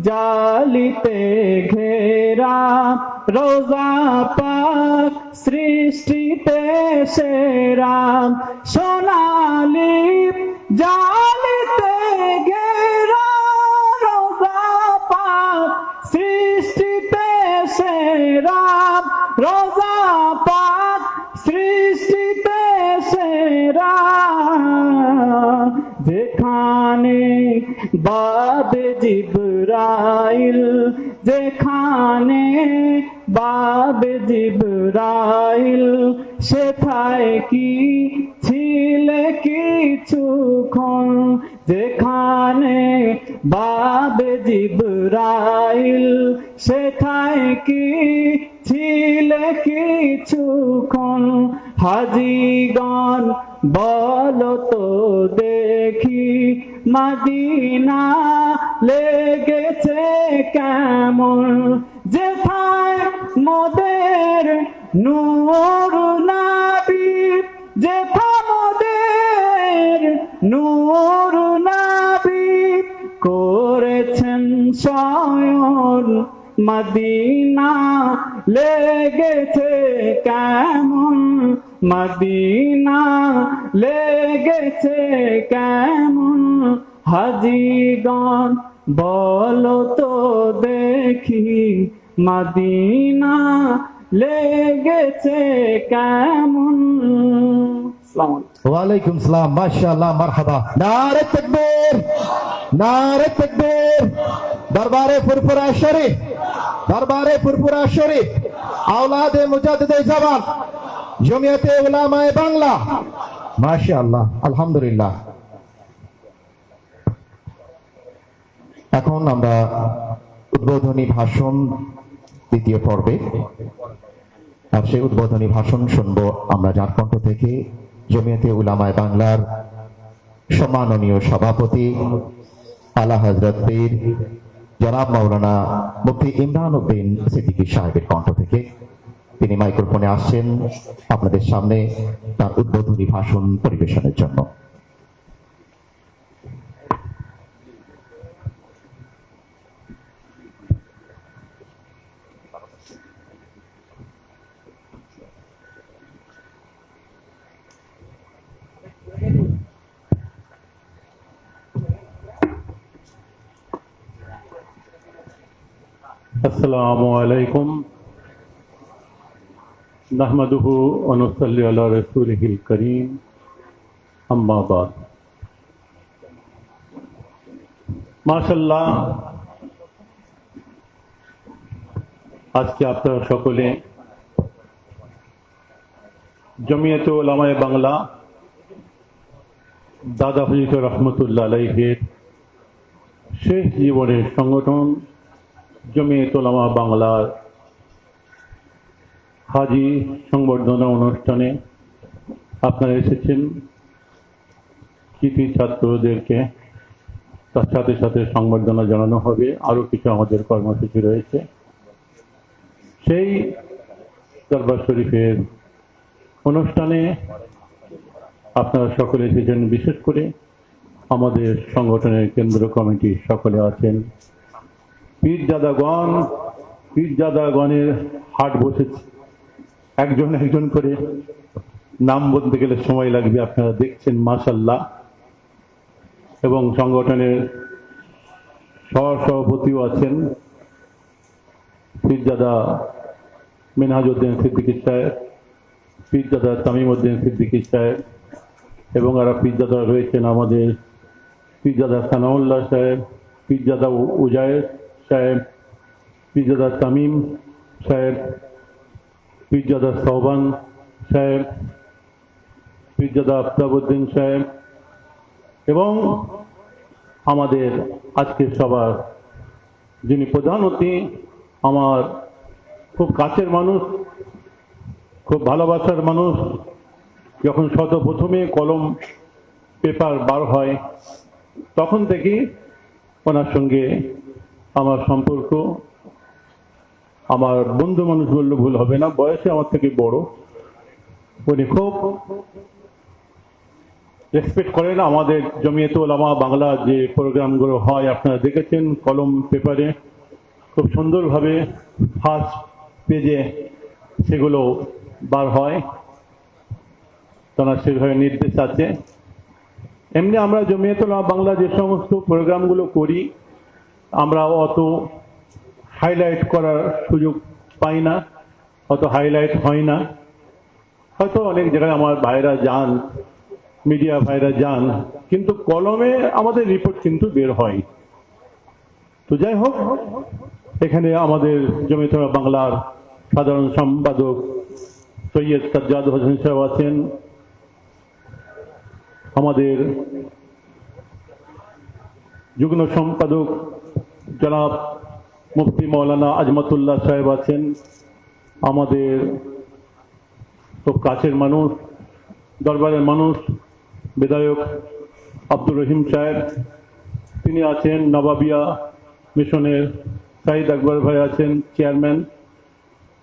জালিতে ঘেরা রোজা পাক সৃষ্টিতে সেরা, সোনালি জালিতে ঘেরা রোজা পাক সৃষ্টিতে সেরা, রোজা পাক সৃষ্টিতে সেরা, যেখানে বাবে জিবরাইল, যেখানে বাবে জিবরাইল, সেথায় কি ছিলে কিছুক্ষণ, যেখানে বাবে জিবরাইল, সেথায় কি ছিলে কিছুক্ষণ, হাজিগণ বলো তো দেখি, মদিনা লেগেছে কেমন, যেথায় মোদের নূর নাবি, যেথা মোদের নূর নাবি করেছেন শয়ন, মদিনা লেগেছে কেমন, মদিনা লেগেছে কেমন, হাজিগণ বলো তো দেখি, মদিনা লেগেছে কেমন। আসসালামু আলাইকুম। ওয়ালাইকুম সালাম, মাশাআল্লাহ, মারহাবা। নারে তাকবীর, নারে তাকবীর। দরবারে ফুরফুরা শরীফ, দরবারে ফুরফুরা শরীফ, আওলাদে মুজাদ্দিদে জামান, জমিয়তে উলামায়ে বাংলা, মাশাআল্লাহ, আলহামদুলিল্লাহ। এখন আমরা উদ্বোধনী ভাষণ দ্বিতীয় পর্বে, আর সেই উদ্বোধনী ভাষণ শুনবো আমরা যার কণ্ঠ থেকে জমিয়তে উলামায়ে বাংলার সম্মাননীয় সভাপতি আলা হযরত পীর জনাব মাওলানা মুফতি ইমরান উদ্দিন সিদ্দিকী সাহেবের কণ্ঠ থেকে। তিনি মাইক্রোফোনে আসছেন আপনাদের সামনে তার উদ্বোধনী ভাষণ পরিবেশনের জন্য। अस्सलामु अलैकुम नहमदुहु व नुसल्ली अला रसूलिहिल करीम अम्मा बाद माशाल्लाह আজকে আপনারা সকলে জমিয়তে উলামায়ে বাংলা দাদা হুজুর রহমতুল্লাহ আলাইহির শেষ জীবনের সংগঠন জমিয়তে উলামা বাংলার হাজি সংবর্ধনা অনুষ্ঠানে আপনারা এসেছেন। কৃতি ছাত্রদেরকে তার সাথে সাথে সংবর্ধনা জানানো হবে, আরো কিছু আমাদের কর্মসূচি রয়েছে। সেই দরবার শরীফের অনুষ্ঠানে আপনারা সকলে এসেছেন, বিশেষ করে আমাদের সংগঠনের কেন্দ্র কমিটি সকলে আছেন। পীরজাদাগণের হাট বসেছে, একজন একজন করে নাম বলতে গেলে সময় লাগবে, আপনারা দেখছেন মাশাআল্লাহ। এবং সংগঠনের সহসভাপতিও আছেন পীরজাদা মিনহাজউদ্দিন সিদ্দিকী সাহেব, পীরজাদা তামিমউদ্দিন সিদ্দিকী সাহেব, এবং আরো পীরজাদা রয়েছেন আমাদের পীরজাদা সানাউল্লাহ সাহেব, পীরজাদা উজায়ের সাহেব, পীরজাদা তামিম সাহেব, পীরজাদা সওবান সাহেব, পীরজাদা আফতাবউদ্দিন সাহেব, এবং আমাদের আজকের সবার যিনি প্রধান অতিথি, আমার খুব কাছের মানুষ, খুব ভালোবাসার মানুষ। যখন প্রথমে কলম পেপার বার হয় তখন থেকেই ওনার সঙ্গে আমার সম্পর্ক, আমার বন্ধু মানুষ বললে ভুল হবে না, বয়সে আমার থেকে বড়। উনি খুব রেসপেক্ট করেন আমাদের জমিয়তে উলামা বাংলা যে প্রোগ্রামগুলো হয়, আপনারা দেখেছেন কলম পেপারে খুব সুন্দরভাবে ফার্স্ট পেজে সেগুলো বার হয়, তারা সেভাবে নির্দেশ আছে। এমনি আমরা জমিয়তে উলামা বাংলা যে সমস্ত প্রোগ্রামগুলো করি, আমরা অত হাইলাইট করার সুযোগ পাই না, অত হাইলাইট হয় না। হয়তো অনেক জায়গায় আমার ভাইরা যান, মিডিয়া ভাইরা যান, কিন্তু কলমে আমাদের রিপোর্ট কিন্তু বের হয়। তো যাই হোক, এখানে আমাদের জমিয়তে উলামা বাংলার সাধারণ সম্পাদক সৈয়দ সাজ্জাদ হোসেন সাহেব আছেন, আমাদের যুগ্ম সম্পাদক জনাব মুফতি মৌলানা আজমতুল্লাহ সাহেব আছেন, আমাদের খুব কাছের মানুষ, দরবারের মানুষ বিধায়ক আব্দুর রহিম সাহেব, তিনি আছেন। নবাবিয়া মিশনের সাইদ আকবর ভাই আছেন চেয়ারম্যান।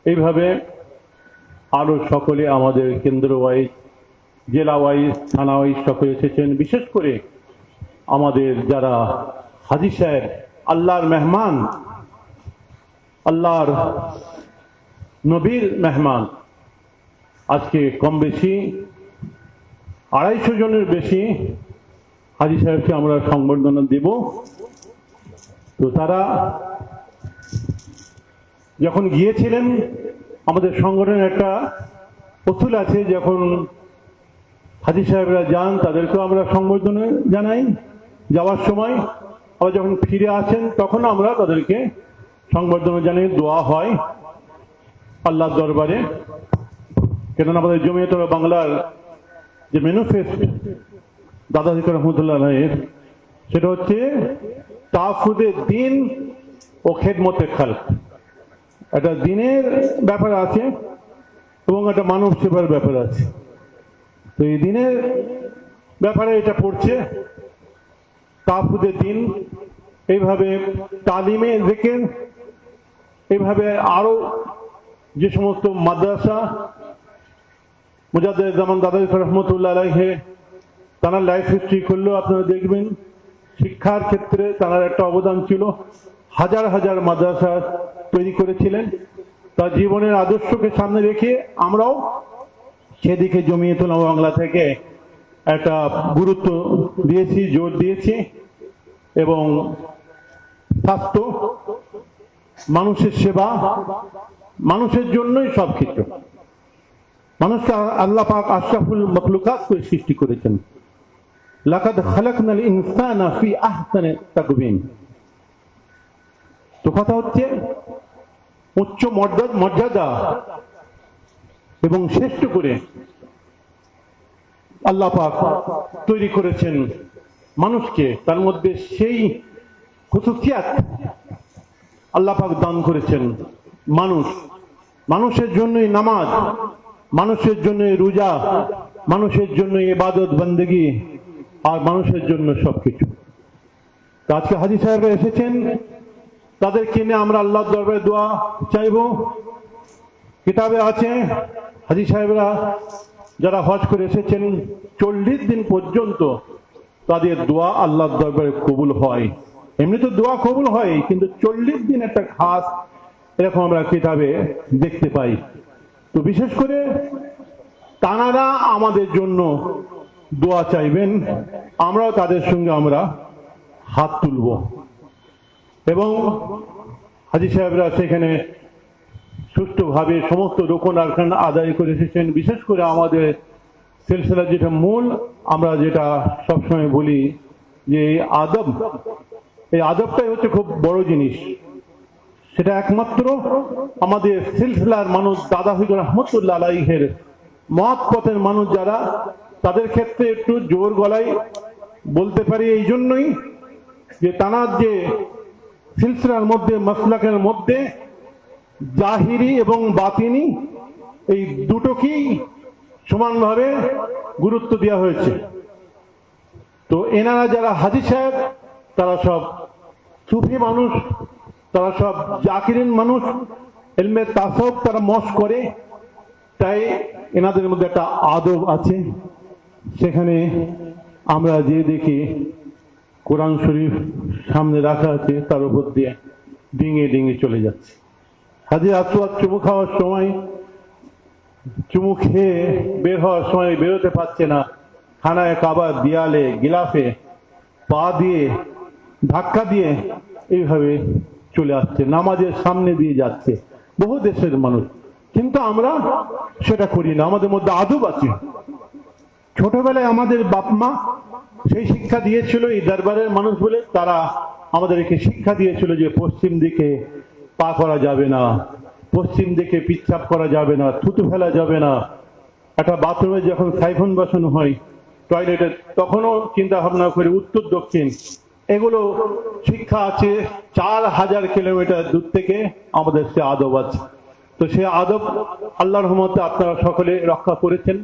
এইভাবে আরো সকলে আমাদের কেন্দ্র ওয়াইজ, জেলা ওয়াইজ, থানা ওয়াইজ সকলে এসেছেন। বিশেষ করে আমাদের যারা হাজী সাহেব, আল্লাহর মেহমান, আল্লাহর নবীর মেহমান, আজকে কম বেশি 250 জনের বেশি হাজী সাহেবকে আমরা সংবর্ধনা দেব। তো তারা যখন গিয়েছিলেন, আমাদের সংগঠনের একটা উসুল আছে, যখন হাজী সাহেবরা যান তাদেরকেও আমরা সংবর্ধনা জানাই যাওয়ার সময়, আবার যখন ফিরে আসেন তখন আমরা তাদেরকে সংবর্ধনা জানিয়ে দোয়া হয় আল্লাহর দরবারে। কেননা আমাদের জমিয়তে উলামা বাংলার যে ম্যানিফেস্টো দাদা হুজুর রহমতুল্লাহ আলাইহির, সেটা হচ্ছে তাফুদে দ্বীন ও খেদমতে খালক। একটা দ্বীনের ব্যাপার আছে এবং একটা মানব সেবার ব্যাপার আছে। তো এই দ্বীনের ব্যাপারে এটা পড়ছে তাফুদে দ্বীন, এইভাবে তালিমে জিকির, এইভাবে আরো যে সমস্ত মাদ্রাসা মুজাদ্দেদ জামান দাদা হুজুর রহমতুল্লাহ আলাইহি তারা লাইফ হিস্ট্রি করলেও আপনারা দেখবেন শিক্ষার ক্ষেত্রে তার একটা অবদান ছিল। হাজার হাজার মাদ্রাসা তৈরি করেছিলেন। তার জীবনের আদর্শকে সামনে রেখে আমরাও সেদিকে জমিয়তে উলামা বাংলা থেকে একটা গুরুত্ব দিয়েছি, জোর দিয়েছি। এবং স্বাস্থ্য মানুষের সেবা, মানুষের জন্যই সবকিছু। মানুষকে আল্লাহ পাক আশরাফুল মখলুকাত করে সৃষ্টি করেছেন। লাকাদ খালাকনাল ইনসানা ফি আহসানি তাকওয়িম। তো কথা হচ্ছে উচ্চ মর্যাদা এবং শ্রেষ্ঠ করে আল্লাহ পাক তৈরি করেছেন মানুষকে, তার মধ্যে সেই খুসুসিয়াত আল্লাহ পাক দান করেছেন। মানুষের জন্যই নামাজ, মানুষের জন্যই রোজা, মানুষের জন্য ইবাদত বন্দেগী, আর মানুষের জন্য সবকিছু। তো আজকে হাজী সাহেবরা এসেছেন, তাদেরকে নিয়ে আমরা আল্লাহর দরবারে দোয়া চাইব। কিতাবে আছে হাজী সাহেবরা যারা হজ করে এসেছেন 40 দিন পর্যন্ত তাদের দোয়া আল্লাহর দরবারে কবুল হয়। এমনি তো দোয়া কবুল হয়, কিন্তু 40 দিন একটা খাস এরকম আমরা কিতাবে দেখতে পাই। তো বিশেষ করে তানারা আমাদের জন্য দোয়া চাইবেন, আমরাও তাদের সঙ্গে আমরা হাত তুলব। এবং হাজী সাহেবরা সেখানে সুষ্ঠুভাবে সমস্ত রোকন আরকান আদায় করে এসেছেন। বিশেষ করে আমাদের সিলসিলার যেটা মূল, আমরা যেটা সবসময় বলি যে আদব, এই আদবটাই হচ্ছে খুব বড় জিনিস। সেটা একমাত্র আমাদের সিলসিলার মানুষ, দাদা হুজুর রহমতুল্লাহ আলাইহির মত পথের মানুষ যারা, তাদের ক্ষেত্রে একটু জোর গলায় বলতে পারি এই জন্যই যে তানার যে সিলসিলার মধ্যে, মাসলাকের মধ্যে জাহিরি এবং বাতিনি এই দুটোকেই সমানভাবে গুরুত্ব দেওয়া হয়েছে। তো এনারা যারা হাজী সাহেব, তারা সব সুফি মানুষ, তারা সব জাকিরিন মানুষ, ইলমে তাসাউফ তারা মশ করে, তাই এনাদের মধ্যে একটা আদব আছে। সেখানে আমরা যে দেখি কোরআন শরীফ সামনে রাখা আছে, তার উপর দিয়ে ডিঙে ডিঙে চলে যাচ্ছে। হাজী আসওয়াদ চুমু খাওয়ার সময়, চুমু খেয়ে বের হওয়ার সময় বেরোতে পারছে না, খানায় কাবার দেয়ালে গিলাফে পা দিয়ে ধাক্কা দিয়ে এইভাবে চলে আসছে, নামাজের সামনে দিয়ে যাচ্ছে। বহু দেশের মানুষ, কিন্তু আমরা সেটা করি না। আমাদের মধ্যে আদব আছে। ছোটবেলায় আমাদের বাপ মা সেই শিক্ষা দিয়েছিল, এই দরবারের মানুষ বলে তারা আমাদেরকে শিক্ষা দিয়েছিল যে পশ্চিম দিকে পা করা যাবে না, পশ্চিম দিকে পিচ্ছাপ করা যাবে না, থুতু ফেলা যাবে না। একটা বাথরুমে যখন সাইফন বসানো হয়, টয়লেটে, তখনও চিন্তা ভাবনা করে উত্তর দক্ষিণ। এগুলো শিক্ষা আছে 4000 কিলোমিটার দূর থেকে আমাদের সে আদব আছে। তো সে আদব আল্লাহর রহমতে আপনারা সকলে রক্ষা করেছেন।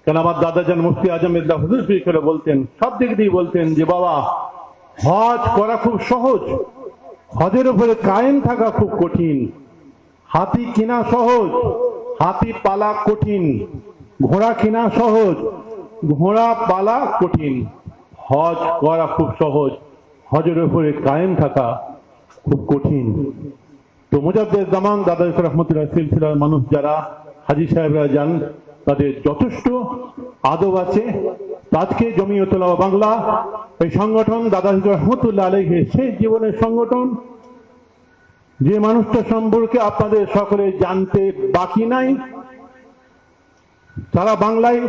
কেন আমার দাদাজান মুফতি আজম ইল্লাহ হুজুর করে বলতেন, সব দিক দিয়ে বলতেন যে বাবা, হজ করা খুব সহজ, হজের উপরে কায়েম থাকা খুব কঠিন। হাতি কিনা সহজ, হাতি পালা কঠিন। ঘোড়া কিনা সহজ, ঘোড়া পালা কঠিন। হজ করা খুব সহজ, হজের উপরে কায়েম থাকা খুব কঠিন। তো মুজাদ্দেদ জামান দাদা রহমতুল্লাহ সিলসিলার মানুষ যারা হাজী সাহেবরা যান, তাদের যথেষ্ট আদব আছে। আজকে জমিয়তুল উলামা বাংলা এই সংগঠন দাদা রহমতুল্লাহ আলাইহি সেই জীবনের সংগঠন, যে মানুষটা সম্পর্কে আপনাদের সকলে জানতে বাকি নাই। সারা বাংলায়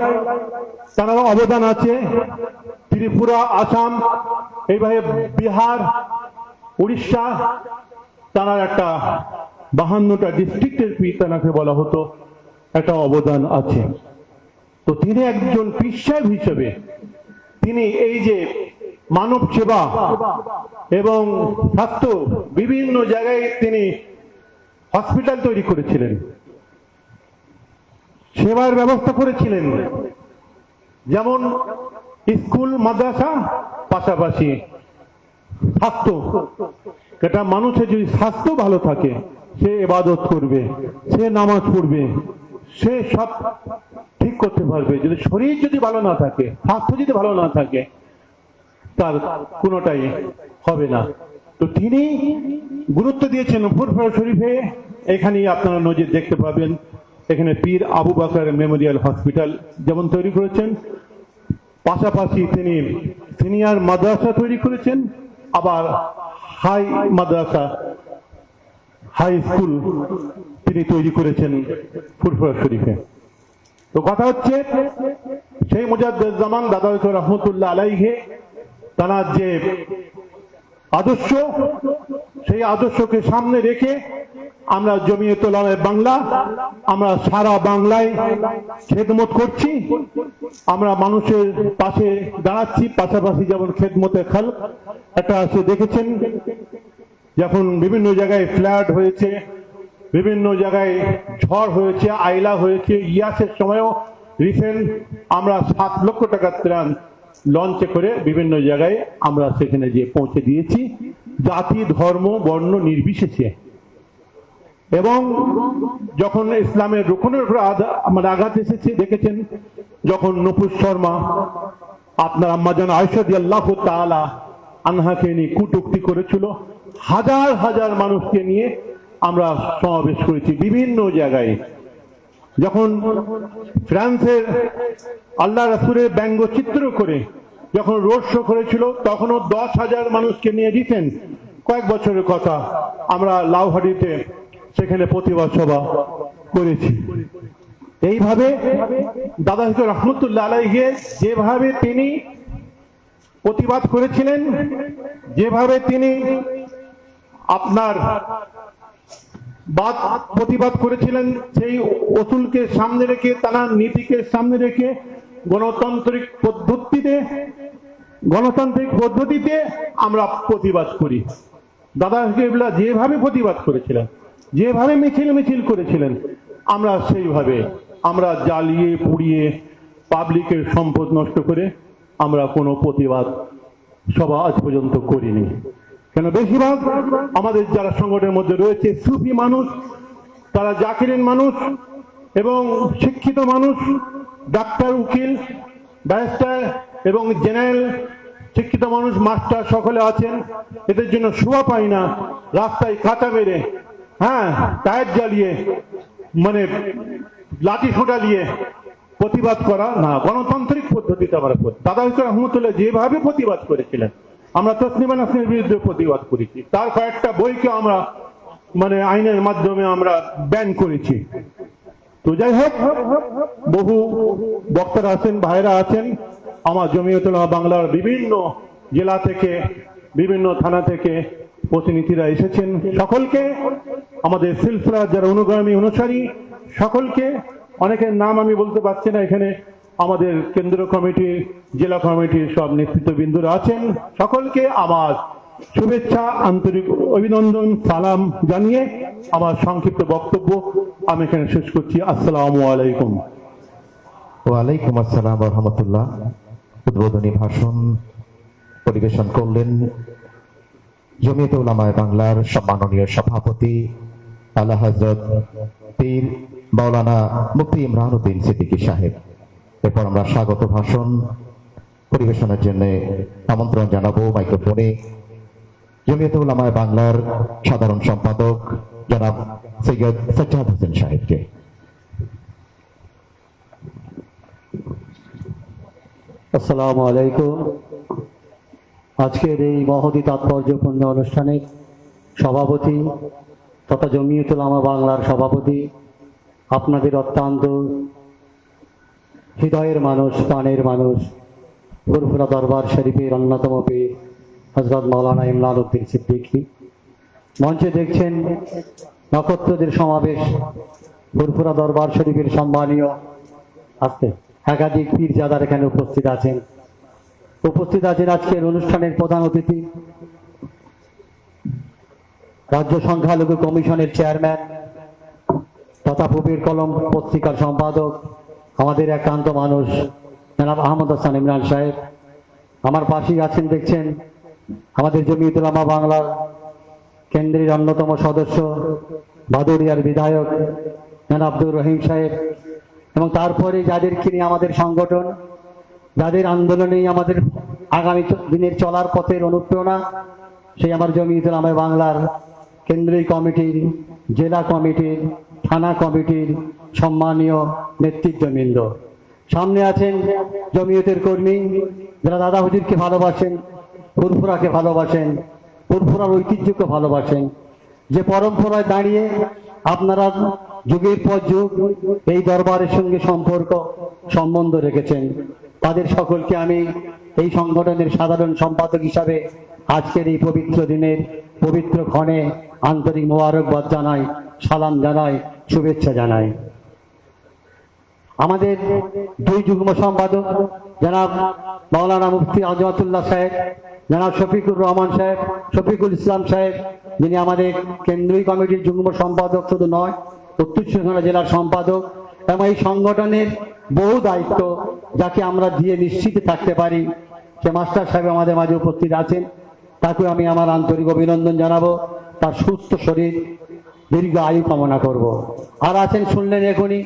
তার অবদান আছে। ত্রিপুরা, আসাম, এইভাবে বিহার, উড়িষ্যা, তার একটা 52টা ডিস্ট্রিক্টের পিতানাকে বলা হতো, একটা অবদান আছে। তো তিনি একজন পীর সাহেব হিসেবে তিনি এই যে মানব সেবা এবং স্বাস্থ্য, বিভিন্ন জায়গায় তিনি হসপিটাল তৈরি করেছিলেন, সেবার ব্যবস্থা করেছিলেন। যেমন স্কুল, মাদ্রাসা, পাশাপাশি স্বাস্থ্য। এটা মানুষের যদি স্বাস্থ্য ভালো থাকে, সে ইবাদত করবে, সে নামাজ পড়বে, সে সব ঠিক করতে পারবে। যদি শরীর যদি ভালো না থাকে, স্বাস্থ্য যদি ভালো না থাকে, তার কোনোটাই হবে না। তো তিনি গুরুত্ব দিয়েছেন ফুরফুরা শরীফে। এখানেই আপনারা নজির দেখতে পাবেন। এখানে পীর আবু বকর মেমোরিয়াল হসপিটাল যেমন তৈরি করেছেন, পাশাপাশি তিনি সিনিয়র মাদ্রাসা তৈরি করেছেন, আবার হাই মাদ্রাসা হাই স্কুল তিনি তৈরি করেছেন ফুরফুরা শরীফে। তো কথা হচ্ছে সেই মুজাদ্দেদুজ্জামান দাদা রহমতুল্লাহ আলাইহি তার যে আদর্শ, সেই আদর্শকে সামনে রেখে আমরা জমিয়ত উলামা বাংলা আমরা সারা বাংলায় খেদমত করছি, আমরা মানুষের পাশে দাঁড়াচ্ছি। পাশাপাশি যেমন খেদমতে খাল একটা আছে দেখেছেন, যখন বিভিন্ন জায়গায় ফ্ল্যাট হয়েছে, বিভিন্ন জায়গায় ঝড় হয়েছে, আইলা হয়েছে, ইয়াসের সময়ও রিসেন্ট আমরা 7 লক্ষ টাকার ত্রাণ লঞ্চে করে বিভিন্ন জায়গায় আমরা সেখানে গিয়ে পৌঁছে দিয়েছি, জাতি ধর্ম বর্ণ নির্বিশেষে। এবং যখন ইসলামের রুকনের উপর আঘাত এসেছে দেখেছেন, যখন নূপুর শর্মা আপনার আম্মাজান আয়েশা রাদিয়াল্লাহু তাআলা আনহাকে নিয়ে কটূক্তি করেছিল, হাজার হাজার মানুষকে নিয়ে আমরা সমাবেশ করেছি বিভিন্ন জায়গায়। যখন ফ্রান্সের আল্লাহ রাসূলের ব্যঙ্গচিত্র করে যখন রোড শো করেছিল, তখনও 10,000 মানুষকে নিয়ে দিতেন। কয়েক বছরের কথা, আমরা লাউহাটিতে সেখানে প্রতিবাদ সভা করেছি। এইভাবে দাদা রহমতুল্লাহ আলাইহি যেভাবে তিনি প্রতিবাদ করেছিলেন, যেভাবে তিনি আপনার প্রতিবাদ করেছিলেন, সেই অসুলকে সামনে রেখে, তার নীতিকে সামনে রেখে গণতান্ত্রিক পদ্ধতিতে আমরা প্রতিবাদ করি। দাদা কেবলা যেভাবে প্রতিবাদ করেছিলেন, যেভাবে মিছিল করেছিলেন, আমরা সেইভাবে আমরা জ্বালিয়ে পুড়িয়ে পাবলিকের সম্পদ নষ্ট করে আমরা কোনো প্রতিবাদ সভা আজ পর্যন্ত করিনি। কেন, বেশিরভাগ আমাদের যারা সংগঠনের মধ্যে রয়েছে সুফি মানুষ, তারা জাকিরিন মানুষ এবং শিক্ষিত মানুষ, ডাক্তার, উকিল, ব্যারিস্টার এবং জেনারেল শিক্ষিত মানুষ, মাস্টার সকলে আছেন। এদের জন্য শোভা পাই না রাস্তায় কাঁটা মেরে, টায়ার জ্বালিয়ে, মানে লাঠি সোঁটা দিয়ে প্রতিবাদ করা না, গণতান্ত্রিক পদ্ধতিতে আমরা করি। দাদা রহমতুল্লাহ যেভাবে প্রতিবাদ করেছিলেন, আমরা তসলিমা নাসরিনের বিরুদ্ধে প্রতিবাদ করেছি, তার কয়েকটা বইকে আমরা মানে আইনের মাধ্যমে আমরা ব্যান করেছি। তো যাই হোক, বহু বক্তারা আছেন, ভাইরা আছেন, আমার জমিয়ত উলামা বাংলার বিভিন্ন জেলা থেকে, বিভিন্ন থানা থেকে প্রতিনিধিরা এসেছেন। সকলকে, আমাদের সিলসিলা যারা অনুগামী অনুসারী সকলকে, অনেকের নাম আমি বলতে পারছি না, এখানে আমাদের কেন্দ্র কমিটি, জেলা কমিটির সব নেতৃত্ববৃন্দরা আছেন, সকলকে আমার শুভেচ্ছা, আন্তরিক অভিনন্দন, সালাম জানিয়ে আমার সংক্ষিপ্ত বক্তব্য আমি এখানে শেষ করছি। আসসালামু আলাইকুম। ওয়ালাইকুম আসসালাম ওয়া রাহমাতুল্লাহ। উদ্বোধনী ভাষণ পরিবেশন করলেন জমিয়ত উলামা বাংলার সম্মাননীয় সভাপতি আলা হযরত পীর মাওলানা মুফতি ইমরান উদ্দিন সিদ্দিকী সাহেব। এরপর আমরা স্বাগত ভাষণ পরিবেশনের জন্য আমন্ত্রণ জানাবো মাইক্রোফোনে জমিয়ত উলামা বাংলার সাধারণ সম্পাদক জনাব সৈয়দ সাজ্জাদ হোসেন সাহেবকে। আসসালামু আলাইকুম। আজকের এই মহতী তাৎপর্যপূর্ণ অনুষ্ঠানের সভাপতি তথা জমিয়ত উলামা বাংলার সভাপতি, আপনাদের অত্যন্ত হৃদয়ের মানুষ, প্রাণের মানুষ, ফুরফুরা দরবার শরীফের অন্যতম পীর হযরত মাওলানা ইমরান উদ্দিন সিদ্দিকী। মঞ্চে দেখছেন নক্ষত্রদের সমাবেশ, ফুরফুরা দরবার শরীফের সম্মানীয় একাধিক পীরজাদার এখানে উপস্থিত আছেন। আজকের অনুষ্ঠানের প্রধান অতিথি রাজ্য সংখ্যালঘু কমিশনের চেয়ারম্যান তথা পূবের কলম পত্রিকার সম্পাদক, আমাদের একান্ত মানুষ জনাব আহমদ হাসান ইমরান সাহেব। আমার পাশেই আছেন দেখছেন আমাদের জমিয়ত উলামা বাংলার কেন্দ্রের অন্যতম সদস্য, ভাদুরিয়ার বিধায়ক জনাব আব্দুর রহিম সাহেব। এবং তারপরে যাদেরকে নিয়ে আমাদের সংগঠন, যাদের আন্দোলনেই আমাদের আগামী দিনের চলার পথের অনুপ্রেরণা, সেই আমার জমিয়ত উলামা বাংলার কেন্দ্রীয় কমিটির, জেলা কমিটির, থানা কমিটির সম্মানীয় নেতৃত্ববৃন্দ। সামনে আছেন জমিয়তের কর্মী যারা দাদা হুজুরকে ভালোবাসেন, ফুরফুরাকে ভালোবাসেন, ফুরফুরার ঐতিহ্যকে ভালোবাসেন। যে পরম্পরায় দাঁড়িয়ে আপনারা যুগের পর যুগ এই দরবারের সঙ্গে সম্বন্ধ রেখেছেন, তাদের সকলকে আমি এই সংগঠনের সাধারণ সম্পাদক হিসাবে আজকের এই পবিত্র দিনের পবিত্র ক্ষণে আন্তরিক মোবারকবাদ জানাই, সালাম জানাই, শুভেচ্ছা জানাই। আমাদের দুই যুগ্ম সম্পাদক জনাব মাওলানা মুফতি আজমাতুল্লাহ সাহেব, জনাব শফিকুর রহমান সাহেব, শফিকুল ইসলাম সাহেব, যিনি আমাদের কেন্দ্রীয় কমিটির যুগ্ম সম্পাদক শুধু নয়, উত্তর চব্বিশ জেলার সম্পাদক, এবং এই সংগঠনের বহু দায়িত্ব যাকে আমরা দিয়ে নিশ্চিত থাকতে পারি, সে মাস্টার সাহেব আমাদের মাঝে উপস্থিত আছেন। তাকে আমি আমার আন্তরিক অভিনন্দন জানাবো, তার সুস্থ শরীর, দীর্ঘ আয়ু কামনা করব। আর আছেন, শুনলেন এখনই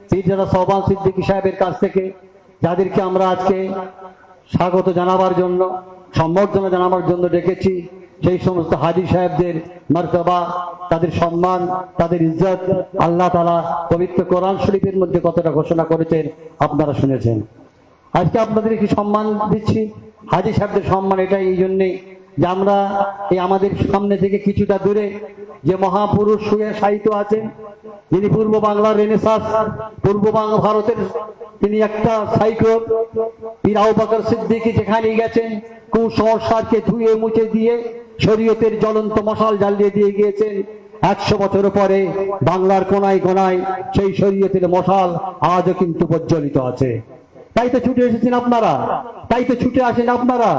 পীরজাদা সোহবান সিদ্দিকী সাহেবের কাছ থেকে, যাদেরকে আমরা আজকে স্বাগত জানাবার জন্য, সম্বর্ধনা জানাবার জন্য ডেকেছি, সেই সমস্ত হাজী সাহেবদের মর্তবা, তাদের সম্মান, তাদের ইজ্জত আল্লাহ তাআলা পবিত্র কোরআন শরীফের মধ্যে কতটা ঘোষণা করেছেন আপনারা শুনেছেন। আজকে আপনাদের কি সম্মান দিচ্ছি, হাজী সাহেবদের সম্মান এটাই এই জন্যেই যে আমরা এই আমাদের সামনে থেকে কিছুটা দূরে যে মহাপুরুষ শুয়ে শায়িত আছেন, যিনি পূর্ব বাংলার রেনেসাঁস, পূর্ব বাংলা ভারতের তিনি একটা সাইক্লোন, পীর আবু বকর সিদ্দিকী যেখানেই গেছেন কুসংস্কারকে ধুয়ে মুছে দিয়ে শরীয়তের জ্বলন্ত মশাল জ্বালিয়ে দিয়ে গিয়েছেন। 100 বছর পরে বাংলার কোনায় কোনায় সেই শরীয়তের মশাল আজও কিন্তু প্রজ্বলিত আছে। তাই তো ছুটে এসেছেন আপনারা, তাই তো ছুটে আসেন আপনারা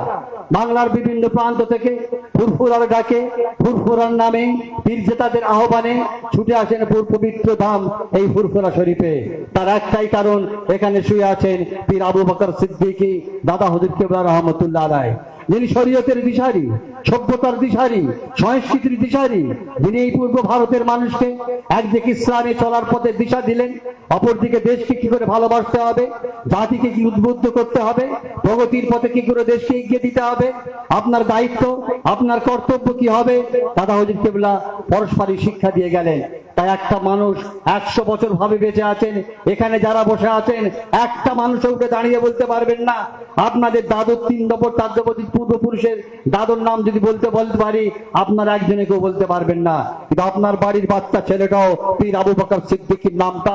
বাংলার বিভিন্ন প্রান্ত থেকে, ফুরফুরার ডাকে, ফুরফুরার নামে, পীরজাদাদের আহ্বানে ছুটে আসেন পবিত্র ধাম এই ফুরফুরা শরীফে। তার একটাই কারণ, এখানে শুয়ে আছেন পীর আবু বকর সিদ্দিকী দাদা হুজুর কেবলা রহমতুল্লাহ আলাইহি, যিনি শরীয়তের দিশারি, সভ্যতার দিশারি, সংস্কৃতির দিশারি, যিনি এই পূর্ব ভারতের মানুষকে একদিকে ইসলামে চলার পথে দিশা দিলেন, অপরদিকে দেশকে কি করে ভালোবাসতে হবে, জাতিকে কি উদ্বুদ্ধ করতে হবে, প্রগতির পথে কি করে দেশকে এগিয়ে দিতে হবে, আপনার দায়িত্ব, আপনার কর্তব্য কি হবে, দাদা হুজুর কেবলা পরস্পরই শিক্ষা দিয়ে গেলেন। তাই একটা মানুষ 100 বছর ভাবে বেঁচে আছেন, এখানে যারা বসে আছেন একটা মানুষ উঠে দাঁড়িয়ে বলতে পারবেন না আপনাদের দাদুর 3 নম্বর তাদ্যবতী পূর্বপুরুষের দাদুর নাম যদি বলতে পারি, আপনার একজনে কেউ বলতে পারবেন না, কিন্তু আপনার বাড়ির বাচ্চা ছেলেটাও পীর আবু বকর সিদ্দিকীর নামটা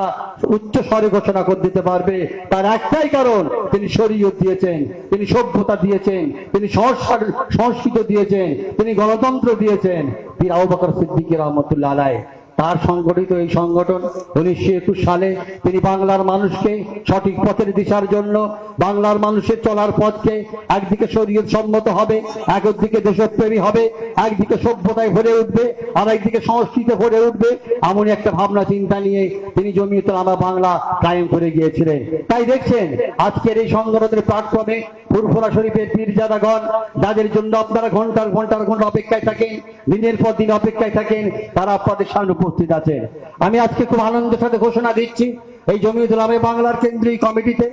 উচ্চ স্বরে ঘোষণা করে দিতে পারবে। তার একটাই কারণ, তিনি শরীয়ত দিয়েছেন, তিনি সভ্যতা দিয়েছেন, তিনি সংস্কৃত দিয়েছেন, তিনি গণতন্ত্র দিয়েছেন। পীর আবু বকর সিদ্দিকী রহমতুল্লাহ আলাইহি তার সংগঠিত এই সংগঠন 1921 সালে তিনি বাংলার মানুষকে সঠিক পথের দিশার জন্য, বাংলার মানুষের চলার পথকে একদিকে শরীয়ত সম্মত হবে, একদিকে দেশপ্রেমী হবে, একদিকে সভ্যতায় ভরে উঠবে, আর একদিকে সংস্কৃতি ভরে উঠবে, এমনই একটা ভাবনা চিন্তা নিয়ে তিনি জমিয়তুল উলামা বাংলা কায়েম করে গিয়েছিলেন। তাই দেখছেন আজকের এই সংগঠনের প্ল্যাটফর্মে ফুরফুরা শরীফের পীরজাদাগণ, যাদের জন্য আপনারা ঘন্টার ঘন্টা অপেক্ষায় থাকেন, দিনের পর দিন অপেক্ষায় থাকেন, তারা আপনাদের সামনে উপস্থিত আছেন। আমি আজকে খুব আনন্দের সাথে ঘোষণা দিচ্ছি, এই জমিয়তুল উলামা বাংলার কেন্দ্রীয় কমিটিতে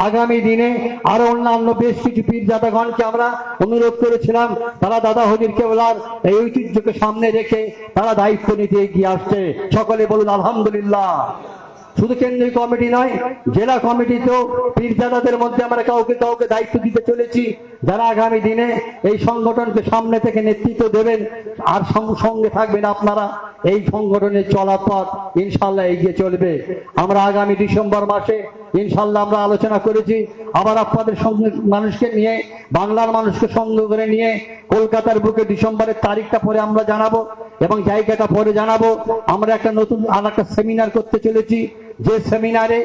আগামী দিনে আরো অন্যান্য বেশ কিছু পীরজাদাগণকে আমরা অনুরোধ করেছিলাম, তারা দাদা হুজুর কেবলার এই ঐতিহ্যকে সামনে রেখে তারা দায়িত্ব নিতে এগিয়ে আসছে। সকলে বলুন আলহামদুলিল্লাহ। শুধু কেন্দ্রীয় কমিটি নয়, জেলা কমিটিতেও পীরজাদাদের মধ্যে আমরা কাউকে কাউকে দায়িত্ব দিতে চলেছি, যারা আগামী দিনে এই সংগঠনকে সামনে থেকে নেতৃত্ব দেবেন, আর সঙ্গে থাকবেন আপনারা। এই সংগঠনের চলার পথ ইনশাল্লাহ এগিয়ে চলবে। আমরা আগামী ডিসেম্বর মাসে ইনশাল্লাহ আমরা আলোচনা করেছি, আবার আপনাদের সঙ্গে মানুষকে নিয়ে, বাংলার মানুষকে সঙ্গে করে নিয়ে কলকাতার বুকে ডিসেম্বরের তারিখটা পরে আমরা জানাবো এবং জায়গাটা পরে জানাবো। আমরা একটা নতুন আর একটা সেমিনার করতে চলেছি, যে সেমিনারে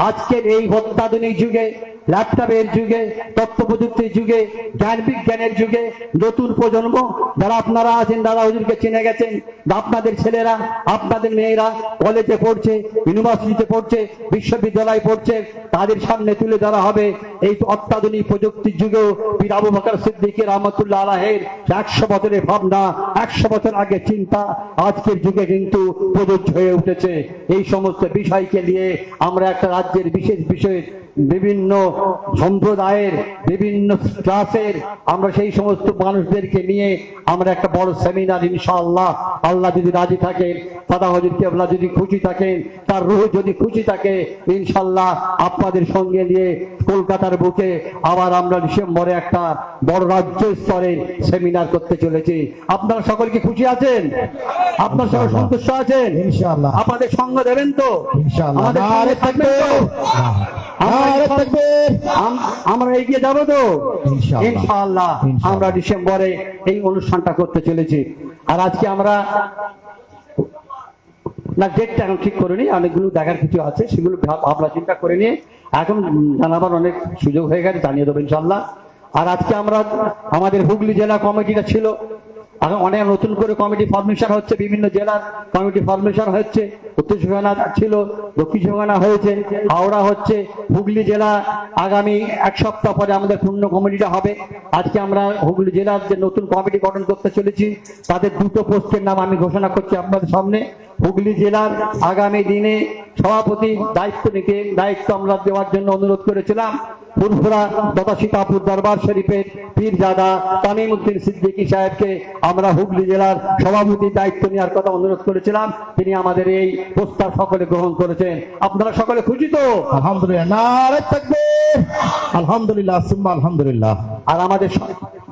আজকের এই অত্যাধুনিক যুগে, ল্যাপটপের যুগে, তথ্য প্রযুক্তির যুগে, জ্ঞান বিজ্ঞানের যুগে নতুন প্রজন্ম যারা আপনারা আছেন, দাদা হুজুরকে চিনে গেছেন, আপনাদের ছেলেরা, আপনাদের মেয়েরা কলেজে পড়ছে, ইউনিভার্সিটিতে পড়ছে, বিশ্ববিদ্যালয়ে পড়ছে, তাদের সামনে তুলে ধরা হবে এই অত্যাধুনিক প্রযুক্তির যুগেও পীর আবু বকর সিদ্দিকী রহমতুল্লাহ আলাইহির 100 বছরের ভাবনা, 100 বছর আগে চিন্তা আজকের যুগে কিন্তু প্রযোজ্য হয়ে উঠেছে। এই সমস্ত বিষয়কে নিয়ে আমরা একটা রাজ্যের বিশেষ বিষয়ে বিভিন্ন সম্প্রদায়ের বিভিন্ন ক্লাসের আমরা সেই সমস্ত মানুষদেরকে নিয়ে আমরা একটা বড় সেমিনার ইনশাআল্লাহ, আল্লাহ যদি রাজি থাকেন, দাদা হুজুর কেবলা যদি খুশি থাকেন, তার রূহ যদি খুশি থাকে, ইনশাআল্লাহ আপনাদের সঙ্গে নিয়ে কলকাতার বুকে আবার আমরা ডিসেম্বরে একটা বড় রাজ্য স্তরের সেমিনার করতে চলেছি। আপনারা সকলে খুশি আছেন? আপনারা সকলে সন্তুষ্ট আছেন? ইনশাআল্লাহ। আপনাদের সঙ্গ দেবেন তো? ইনশাআল্লাহ। আমাদের সঙ্গে থাকবেন তো? আমরা এগিয়ে যাবো তো ইনশাআল্লাহ। ইনশাআল্লাহ। আমরা ডিসেম্বরে এই অনুষ্ঠানটা করতে চলেছি। আর আজকে আমরা না ডেটটা এখন ঠিক করে নিই, অনেকগুলো দেখার কিছু আছে, সেগুলো ভাবনা চিন্তা করে নিয়ে এখন জানাবার অনেক সুযোগ হয়ে গেছে, জানিয়ে দেবো ইনশাআল্লাহ। আর আজকে আমরা আমাদের হুগলি জেলা কমিটিটা ছিল, এখন অনেক নতুন করে কমিটি ফরমেশন হচ্ছে, বিভিন্ন জেলার কমিটি ফরমেশন হচ্ছে। উত্তর চব্বিশ ছিল, দক্ষিণ চব্বিশ হয়েছে, হাওড়া হচ্ছে, হুগলি জেলা আগামী এক সপ্তাহ পরে আমাদের পূর্ণ কমিটিটা হবে। আজকে আমরা হুগলি জেলার যে নতুন কমিটি গঠন করতে চলেছি, তাদের দুটো পোস্টের নাম আমি ঘোষণা করছি আপনাদের সামনে। হুগলি জেলার আগামী দিনে সভাপতি দায়িত্ব আমরা দেওয়ার জন্য অনুরোধ করেছিলাম ফুরফুরা তথা সীতাপুর দরবার শরীফের পীরজাদা তামিম উদ্দিন সিদ্দিকী সাহেবকে আমরা হুগলি জেলার সভাপতির দায়িত্ব নেওয়ার কথা অনুরোধ করেছিলাম। তিনি আমাদের এই প্রস্তাব সকলে গ্রহণ করেছেন। আপনারা সকলে খুশি তো? আলহামদুলিল্লাহ, নারে তাকবীর, আলহামদুলিল্লাহ, সুম্মা আলহামদুলিল্লাহ। আর আমাদের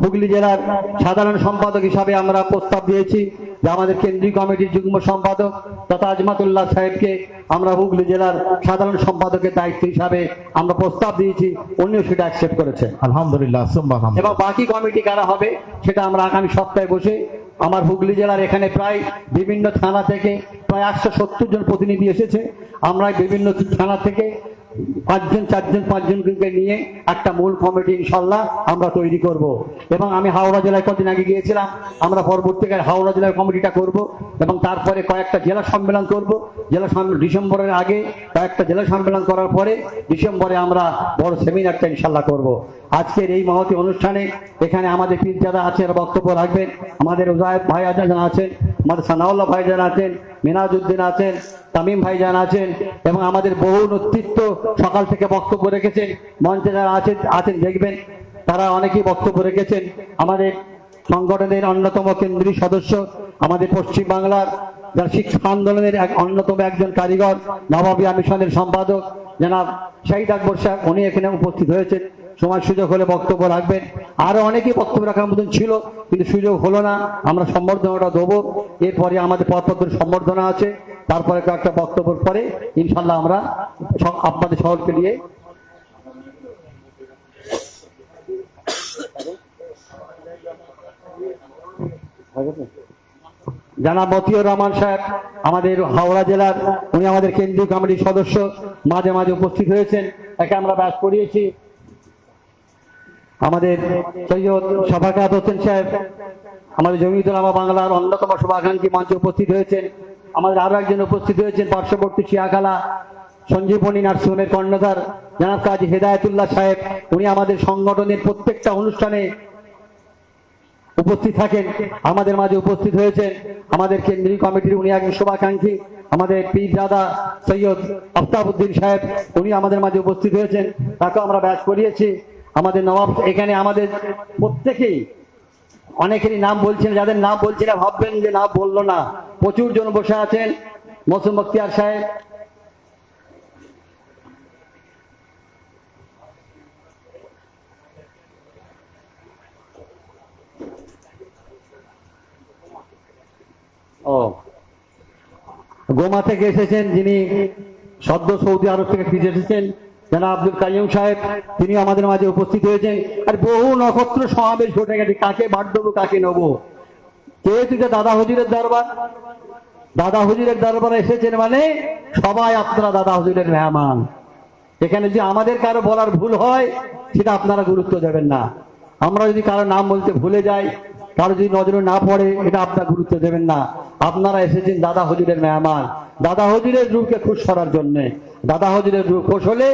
হুগলি জেলার সাধারণ সম্পাদক হিসাবে আমরা প্রস্তাব দিয়েছি যে আমাদের কেন্দ্রীয় কমিটির যুগ্ম সম্পাদক তথা আজমাতুল্লাহ সাহেবকে আমরা হুগলি জেলার সাধারণ সম্পাদকের দায়িত্ব হিসাবে আমরা প্রস্তাব দিয়েছি, উনিও সেটা অ্যাকসেপ্ট করেছেন। আলহামদুলিল্লাহ, সুম্মা এবং আলহামদুলিল্লাহ। বাকি কমিটি কারা হবে সেটা আমরা আগামী সপ্তাহে বসে, আমার হুগলি জেলার এখানে প্রায় বিভিন্ন থানা থেকে প্রায় 170 জন প্রতিনিধি এসেছে, আমরা বিভিন্ন থানা থেকে 5জনকে নিয়ে একটা মূল কমিটি ইনশাল্লাহ আমরা তৈরি করব। এবং আমি হাওড়া জেলায় কদিন আগে গিয়েছিলাম, আমরা পরবর্তীকালে হাওড়া জেলার কমিটিটা করব এবং তারপরে কয়েকটা জেলা সম্মেলন করব। জেলা ডিসেম্বরের আগে কয়েকটা জেলা সম্মেলন করার পরে ডিসেম্বরে আমরা বড় সেমিনারটা ইনশাল্লাহ করব। আজকের এই মহতি অনুষ্ঠানে এখানে আমাদের পীরজাদা আছেন, বক্তব্য রাখবেন, আমাদের উজায়েব ভাই আছেন, আমাদের সানাউল্লাহ ভাইজান আছেন, মিনাজউদ্দিন আছেন, তামিম ভাইজান আছেন এবং আমাদের বহু নেতৃত্ব সকাল থেকে বক্তব্য রেখেছেন। মঞ্চে যারা আছেন দেখবেন তারা অনেকেই বক্তব্য রেখেছেন। আমাদের সংগঠনের অন্যতম কেন্দ্রীয় সদস্য, আমাদের পশ্চিম বাংলার যারা শিক্ষা আন্দোলনের অন্যতম একজন কারিগর, নবাবিয়া মিশনের সম্পাদক জনাব শহীদ আকবর সাহেব, উনি এখানে উপস্থিত হয়েছেন, সময় সুযোগ হলে বক্তব্য রাখবেন। আরো অনেকেই বক্তব্য রাখার মতন ছিল কিন্তু সুযোগ হলো না, আমরা সম্বর্ধনাটা দেবো। এরপরে আমাদের পদপত্রের সম্বর্ধনা আছে, তারপরে কয়েকটা বক্তব্যের পরে ইনশাল্লাহ আমরা আপনাদের সকলকে নিয়ে জানাব মতিউর রহমান সাহেব আমাদের হাওড়া জেলার, উনি আমাদের কেন্দ্রীয় কমিটির সদস্য, মাঝে মাঝে উপস্থিত হয়েছেন, তাকে আমরা ব্যাস করিয়েছি। আমাদের সৈয়দ শাফাকাত হোসেন সাহেব আমাদের জমিয়তুল উলামা বাংলার অন্যতম শুভাকাঙ্ক্ষী মঞ্চে উপস্থিত হয়েছেন। আমাদের আরো একজন উপস্থিত হয়েছেন পার্শ্ববর্তী শিয়াখালা সঞ্জীবনী নার্সিংহোমের কর্ণধার জনাব কাজী হেদায়েতুল্লাহ সাহেব, উনি আমাদের সংগঠনের প্রত্যেকটা অনুষ্ঠানে উপস্থিত থাকেন, আমাদের মাঝে উপস্থিত হয়েছেন। আমাদের কেন্দ্রীয় কমিটির উনি একজন শুভাকাঙ্ক্ষী, আমাদের পীরজাদা সৈয়দ আফতাবউদ্দিন সাহেব, উনি আমাদের মাঝে উপস্থিত হয়েছেন, তাকে আমরা ব্যাচ করিয়েছি। আমাদের নবাব এখানে আমাদের প্রত্যেকেই, অনেকেরই নাম বলছেন, যাদের নাম বলছি না ভাববেন যে নাম বললো না, প্রচুর জন বসে আছেন। মৌসুম বখতিয়ার সাহেব, গোমা থেকে এসেছেন, যিনি সদ্য সৌদি আরব থেকে ফিরে এসেছেন, জনাব আব্দুল কাইয়ুম সাহেব, তিনি আমাদের মাঝে উপস্থিত হয়েছেন। আর বহু নক্ষত্র সমাবেশ ঘটে গেছে, কাকে বাদ দেবো কাকে নেবো। যেহেতু যে দাদা হুজুরের দরবার, দাদা হুজুরের দরবারে এসেছেন মানে সবাই আপনারা দাদা হুজুরের মেহমান। এখানে যদি আমাদের কারো বলার ভুল হয় সেটা আপনারা গুরুত্ব দেবেন না। আমরা যদি কারো নাম বলতে ভুলে যাই, কারো যদি নজরে না পড়ে, এটা আপনারা গুরুত্ব দেবেন না। আপনারা এসেছেন দাদা হুজুরের মেহমান, দাদা হুজুরের রূহকে খুশ করার জন্য। দাদা হুজুরের রূহ খুশ হলে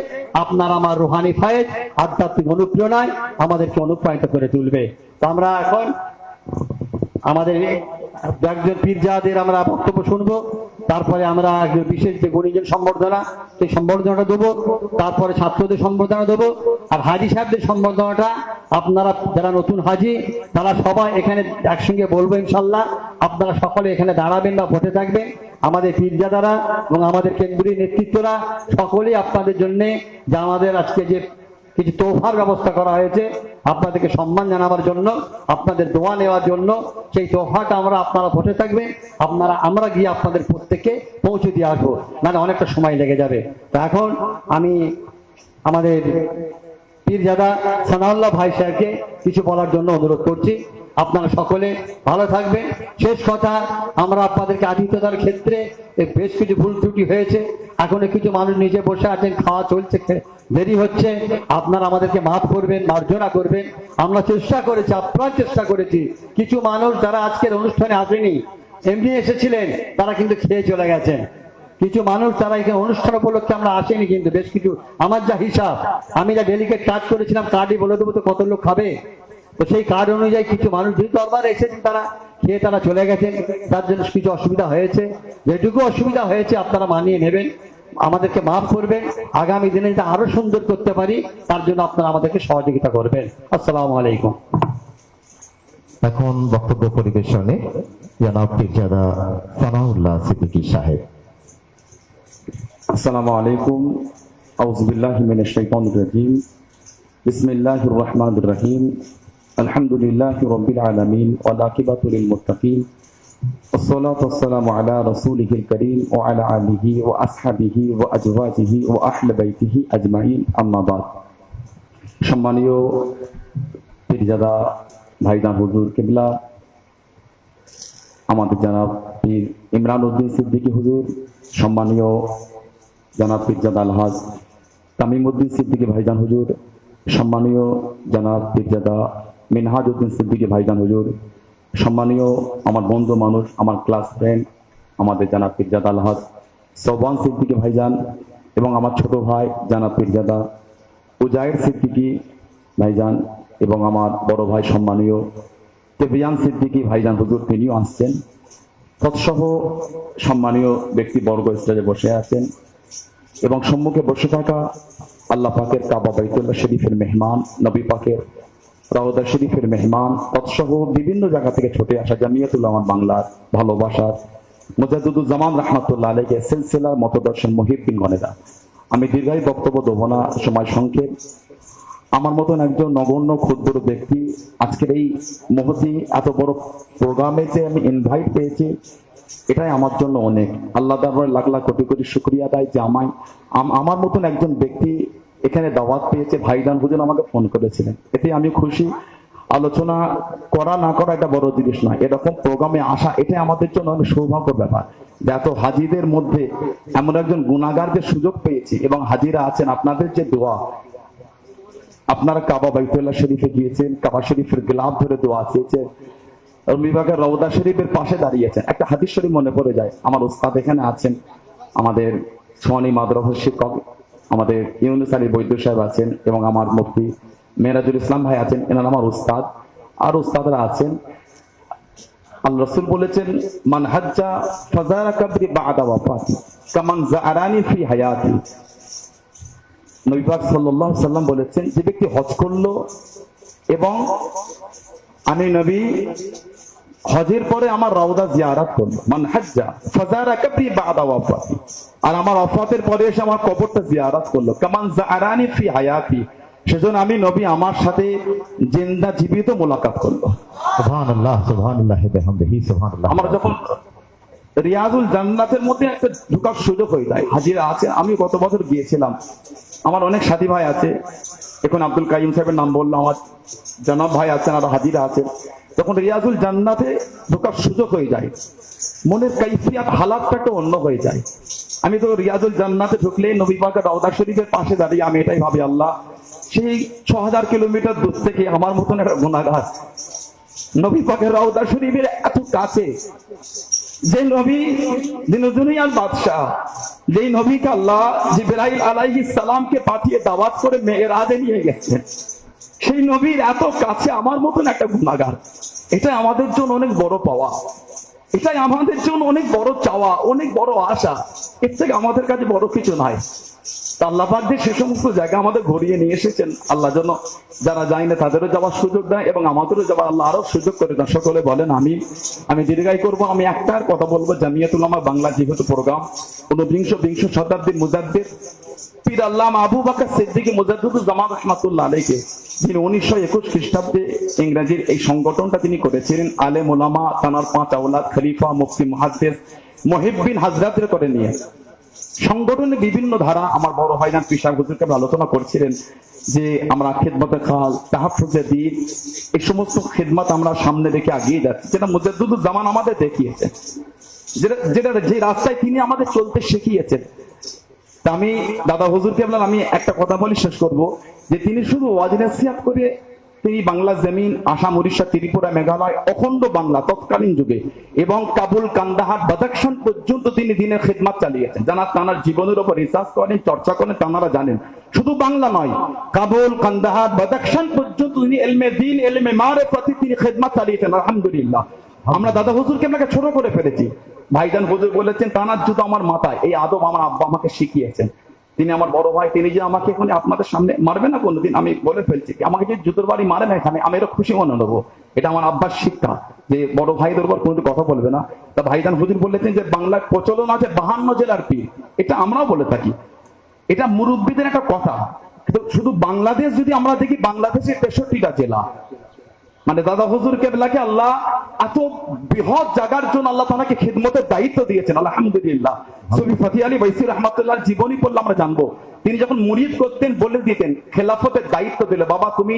আপনার আমার রুহানি ফায়েজ, আধ্যাত্মিক অনুপ্রেরণায় আমাদেরকে অনুপ্রাণিত করে তুলবে। তো আমরা এখন আমাদের একজন পীরজাদের আমরা বক্তব্য শুনবো। তারপরে আমরা বিশেষ যে গুণীজন সম্বর্ধনা, সেই সম্বর্ধনাটা দেবো, তারপরে ছাত্রদের সম্বর্ধনা দেবো, আর হাজি সাহেবদের সম্বর্ধনাটা আপনারা যারা নতুন হাজি তারা সবাই এখানে একসঙ্গে বলবো ইনশাল্লাহ। আপনারা সকলে এখানে দাঁড়াবেন বা বসে থাকবেন। আমাদের পীরজাদারা এবং আমাদের কেন্দ্রীয় নেতৃত্বরা সকলেই আপনাদের জন্য যে আমাদের আজকে যে কিছু তোফার ব্যবস্থা করা হয়েছে আপনাদেরকে সম্মান জানাবার জন্য, আপনাদের দোয়া নেওয়ার জন্য, সেই তোফাটা আপনারা বসে থাকবেন, আমরা গিয়ে আপনাদের প্রত্যেককে পৌঁছে দিয়ে আসবো, মানে অনেকটা সময় লেগে যাবে। তো এখন আমি আমাদের পীরজাদা সানাউল্লাহ ভাই সাহেবকে কিছু বলার জন্য অনুরোধ করছি। আপনারা সকলে ভালো থাকবেন। শেষ কথা, আমরা আপনাদেরকে আতিথ্যতার ক্ষেত্রে বেশ কিছু ভুল ত্রুটি হয়েছে। এখনো কিছু মানুষ নিজে বসে আছেন, খাওয়া চলছে, দেরি হচ্ছে, আপনারা আমাদেরকে মাফ করবেন, মার্জনা করবেন। আমরা চেষ্টা করেছি, আপ্রাণ চেষ্টা করেছি। কিছু মানুষ যারা আজকের অনুষ্ঠানে আসেনি, এমনি এসেছিলেন, তারা কিন্তু খেয়ে চলে গেছেন। কিছু মানুষ তারা এখানে অনুষ্ঠান উপলক্ষে আমরা আসেনি, কিন্তু বেশ কিছু, আমার যা হিসাব, আমি যা ডেলিগেট কার্ড করেছিলাম, কার্ডই বলে দেবো তো কত লোক খাবে। তো সেই কার্ড অনুযায়ী কিছু মানুষ যেহেতু দরবারে এসেছেন, তারা খেয়ে তারা চলে গেছেন, তার জন্য কিছু অসুবিধা হয়েছে। যেটুকু অসুবিধা হয়েছে আপনারা মানিয়ে নেবেন, আমাদেরকে মাফ করবেন। আগামী দিনে যদি আরো সুন্দর করতে পারি তার জন্য আপনারা আমাদেরকে সহযোগিতা করবেন। আসসালামু আলাইকুম। এখন বক্তব্য পরিবেশনে জনাব পীরজাদা সানাউল্লাহ সিদ্দিকী সাহেব। আসসালামু আলাইকুম। আউযু বিল্লাহি মিনাশ শাইতানির রাজীম। বিসমিল্লাহির রহমানির রহিম। আলহামদুলিল্লাহি রাব্বিল আলামিন ওয়াল আকিবাতু লিল মুত্তাকিন। والصلاة والسلام على رسوله الكريم وعلى آله وأصحابه وأزواجه وأهل بيته أجمعين أما بعد। সম্মানীয় পীরজাদা ভাইজান হুজুর কিবলা, আমাদের জনাব পীর ইমরান উদ্দিন সিদ্দিকী হুজুর, সম্মানীয় জনাব পীরজাদা আলহাজ তামিম উদ্দিন সিদ্দিকী ভাইজান হুজুর, সম্মানীয় জনাব পীরজাদা মিনহাজ উদ্দিন সিদ্দিকী ভাইজান হুজুর, সম্মানীয় আমার বন্ধু মানুষ, আমার ক্লাস ফ্রেন্ড, আমাদের জনাব পীরজাদা আলহাজ সোবান সিদ্দিকী ভাইজান, এবং আমার ছোট ভাই জনাব পীরজাদা উজায়ের সিদ্দিকী ভাইজান, এবং আমার বড় ভাই সম্মানীয় তেবিয়ান সিদ্দিকী ভাইজান হুজুর, তিনিও আসছেন। তৎসহ সম্মানীয় ব্যক্তিবর্গ স্টেজে বসে আছেন, এবং সম্মুখে বসে থাকা আল্লাহ পাকের কাবা বাইতুল্লাহ শরীফের মেহমান, নবী পাকের রওজা শরীফের মেহমান, তৎসহ বিভিন্ন জায়গা থেকে ছুটে আসা জামিয়াতুল উলামা বাংলার ভালোবাসার মুজাদ্দিদুজ্জামান রাহমাতুল্লাহ আলাইহি সিলসিলার মতদর্শন মুহিব্বিন গণেরা, আমি দীর্ঘায়ী বক্তব্য দেব না, সময় সংক্ষেপ। আমার মতন একজন নগণ্য ক্ষুদ্র ব্যক্তি আজকের এই মহতি এত বড় প্রোগ্রামে যে আমি ইনভাইট পেয়েছি, এটাই আমার জন্য অনেক। আল্লাহ দরবারে লাখ লাখ কোটি কোটি শুকরিয়া দেয় যে আমার মতন একজন ব্যক্তি এখানে দাওয়াত পেয়েছে। ভাইজান হুজুর আমাকে ফোন করেছিলেন, এতে আমি খুশি। আলোচনা করা না করা এটা বড় জিনিস নয়, এরকম প্রোগ্রামে আসা এটাই আমাদের জন্য অনেক সৌভাগ্যের ব্যাপার। এত হাজিদের মধ্যে এমন একজন গুণাগারদের সুযোগ পেয়েছি, এবং হাজিরা আছেন, আপনাদের যে দোয়া, আপনারা কাবা বাইতুল্লাহ শরীফে গিয়েছেন, কাবা শরীফের গিলাফ ধরে দোয়া চেয়েছেন, বিভাগের রওজা শরীফের পাশে দাঁড়িয়েছেন। একটা হাদিস শরীফ মনে পড়ে যায়, আমার উস্তাদ এখানে আছেন, আমাদের সোয়ানি মাদ্রাসার শিক্ষক আমাদের ইউনুস আলী বৈদ্য সাহেব আছেন, এবং আমার মুফতি মেরাজুল ইসলাম ভাই আছেন, এনারা আমার উস্তাদ। আর উস্তাদরা আছেন। আল্লাহ রাসূল বলেছেন, মান হাজ্জা ফাজারা কবরি বা'দা ওয়াফাতি কামান জাআরানি ফি হায়াতি। নবী পাক সাল্লাল্লাহু আলাইহি সাল্লাম বলেছেন, যে ব্যক্তি হজ করলো এবং আমি নবী হজের পরে আমার রওজা জিয়ারত করলো, মান হাজ্জা ফাজারা কবরি বা'দা ওয়াফাতি, আর আমার ওয়াফাতের পরে এসে আমার কবরটা জিয়ারত করলো, কামান জাআরানি ফি হায়াতি, সেজন্য আমি নবী আমার সাথে জিন্দা জীবিত মোলাকাত করলো। সুবহানাল্লাহ, সুবহানাল্লাহ বিহামদিহি, সুবহানাল্লাহ। আমরা যখন রিয়াজুল জান্নাতের মধ্যে একটা ঢোকার সুযোগ হয়ে যায়, হাজিরা আছে। আমি গত বছর গিয়েছিলাম, আমার অনেক সাথী ভাই আছে, এখন আব্দুল কাইম সাহেবের নাম বললাম, আমার জনাব ভাই আছেন, আর হাজিরা আছেন। তখন রিয়াজুল জান্নাতে ঢোকার সুযোগ হয়ে যায়, মনের কাইফিয়াত হালাতটা একটা অন্য হয়ে যায়। আমি তো রিয়াজুল জান্নাতে ঢুকলে নবী পাকের রওজা শরীফের পাশে দাঁড়িয়ে আমি এটাই ভাবি, আল্লাহ সেই 6000 কিলোমিটার দূর থেকে আমার মতন একটা গুনাহগার নবী পাকের রওজা শরীফের এত কাছে, যে নবী দিন দুনিয়ার বাদশাহ, যেই নবীকে আল্লাহ জিবরাইল আলাইহিস সালামকে পাঠিয়ে দাওয়াত করে মেরাজে নিয়ে গেছেন, সেই নবীর এত কাছে আমার মতন একটা গুনাহগার, এটা আমাদের জন্য অনেক বড় পাওয়া। এটাই আমাদের জন্য অনেক বড় চাওয়া, অনেক বড় আশা। এর থেকে আমাদের কাছে বড় কিছু নাই। তা আল্লাহ পাক যে সে সমস্ত জায়গা আমাদের ঘুরিয়ে নিয়ে এসেছেন, আল্লাহ জন্য যারা যায় না তাদেরও যাওয়ার সুযোগ দেয় এবং আমাদেরও যাওয়ার আল্লাহ আরো সুযোগ করে দেন। সকলে বলেন আমি দীর্ঘায়ী করবো। আমি একটা কথা বলবো, জামিয়াতুল উলামা বাংলা যেহেতু প্রোগ্রাম বিংশ শতাব্দীর মুজাদ্দিদ পীর আল্লামা আবু বকর সিদ্দিকী মুজাদ্দিদুল জামান রাহমাতুল্লাহ আলাইহি, যিনি 1921 খ্রিস্টাব্দে ইংরেজির এই সংগঠনটা তিনি করেছিলেন, আলেম ওলামা তানার 5 আওলাদ খলিফা মুফতি মুহাদ্দিস মুহিব্বিন হাজরাতের করে নিয়ে সংগঠনের বিভিন্ন ধারা আমার বড় ভাইজান পীর সাহেব হুজুরকে আলোচনা করছিলেন যে আমরা খেদমতে খাল, তাহাফুজে দ্বীন, এই সমস্ত খেদমত আমরা সামনে রেখে এগিয়ে যাচ্ছি, যেটা মুজাদ্দিদুল জামান আমাদের দেখিয়েছেন, যেটা যে রাস্তায় তিনি আমাদের চলতে শিখিয়েছেন। তা আমি দাদা হুজুরকে আমি একটা কথা বলি শেষ করব, যে তিনি শুধু ওয়াজ নসিহত করে তিনি বাংলা জমিন, আসাম, উড়িষ্যা, ত্রিপুরা, মেঘালয়, অখণ্ড বাংলা তৎকালীন যুগে এবং কাবুল, কান্দাহার, বাদাকশান পর্যন্ত তিনি দিনের খেদমত চালিয়েছেন। যারা তাঁর জীবনের উপর রিসার্চ করেন, চর্চা করেন, তাঁরা জানেন শুধু বাংলা নয়, কাবুল, কান্দাহার, বাদাকশান পর্যন্ত তিনি ইলমে দ্বীন, ইলমে মারিফাত তিনি খেদমত চালিয়েছেন। আলহামদুলিল্লাহ। আমরা দাদা হুজুরকে আপনাকে ছোট করে ফেলেছি। ভাইজান হুজুর বলেছেন তানার জুতো আমার মাথায়, এই আদব আমার আব্বা আমাকে শিখিয়েছেন। তিনি আমার বড় ভাই, তিনি যে আমাকে এখন আপনাদের সামনে মারবে না কোনোদিন, আমি বলে ফেলছি, আমাকে যে জুতোর বাড়ি মারে না এখানে, আমি এটা খুশি মনে নেবো। এটা আমার আব্বার শিক্ষা যে বড় ভাইদের উপর কোনোদিন কথা বলবে না। তা ভাইজান হুজুর বলেছেন যে বাংলার প্রচলন আছে 52 জেলার পীর, এটা আমরাও বলে থাকি, এটা মুরব্বীদের একটা কথা। কিন্তু শুধু বাংলাদেশ যদি আমরা দেখি, বাংলাদেশের 63টা জেলা, মানে দাদা হুজুর কেবলাকে আল্লাহ এত বৃহৎ জায়গার জন্য আল্লাহ তাআলাকে খিদমতের দায়িত্ব দিয়েছেন। আলহামদুলিল্লাহ। সুফি ফতি আলী বাইসি রাহমাতুল্লাহর জীবনী পড়লে আমরা জানবো, তিনি যখন মুরিদ করতেন বলে দিতেন, খেলাফতের দায়িত্ব দিলে, বাবা তুমি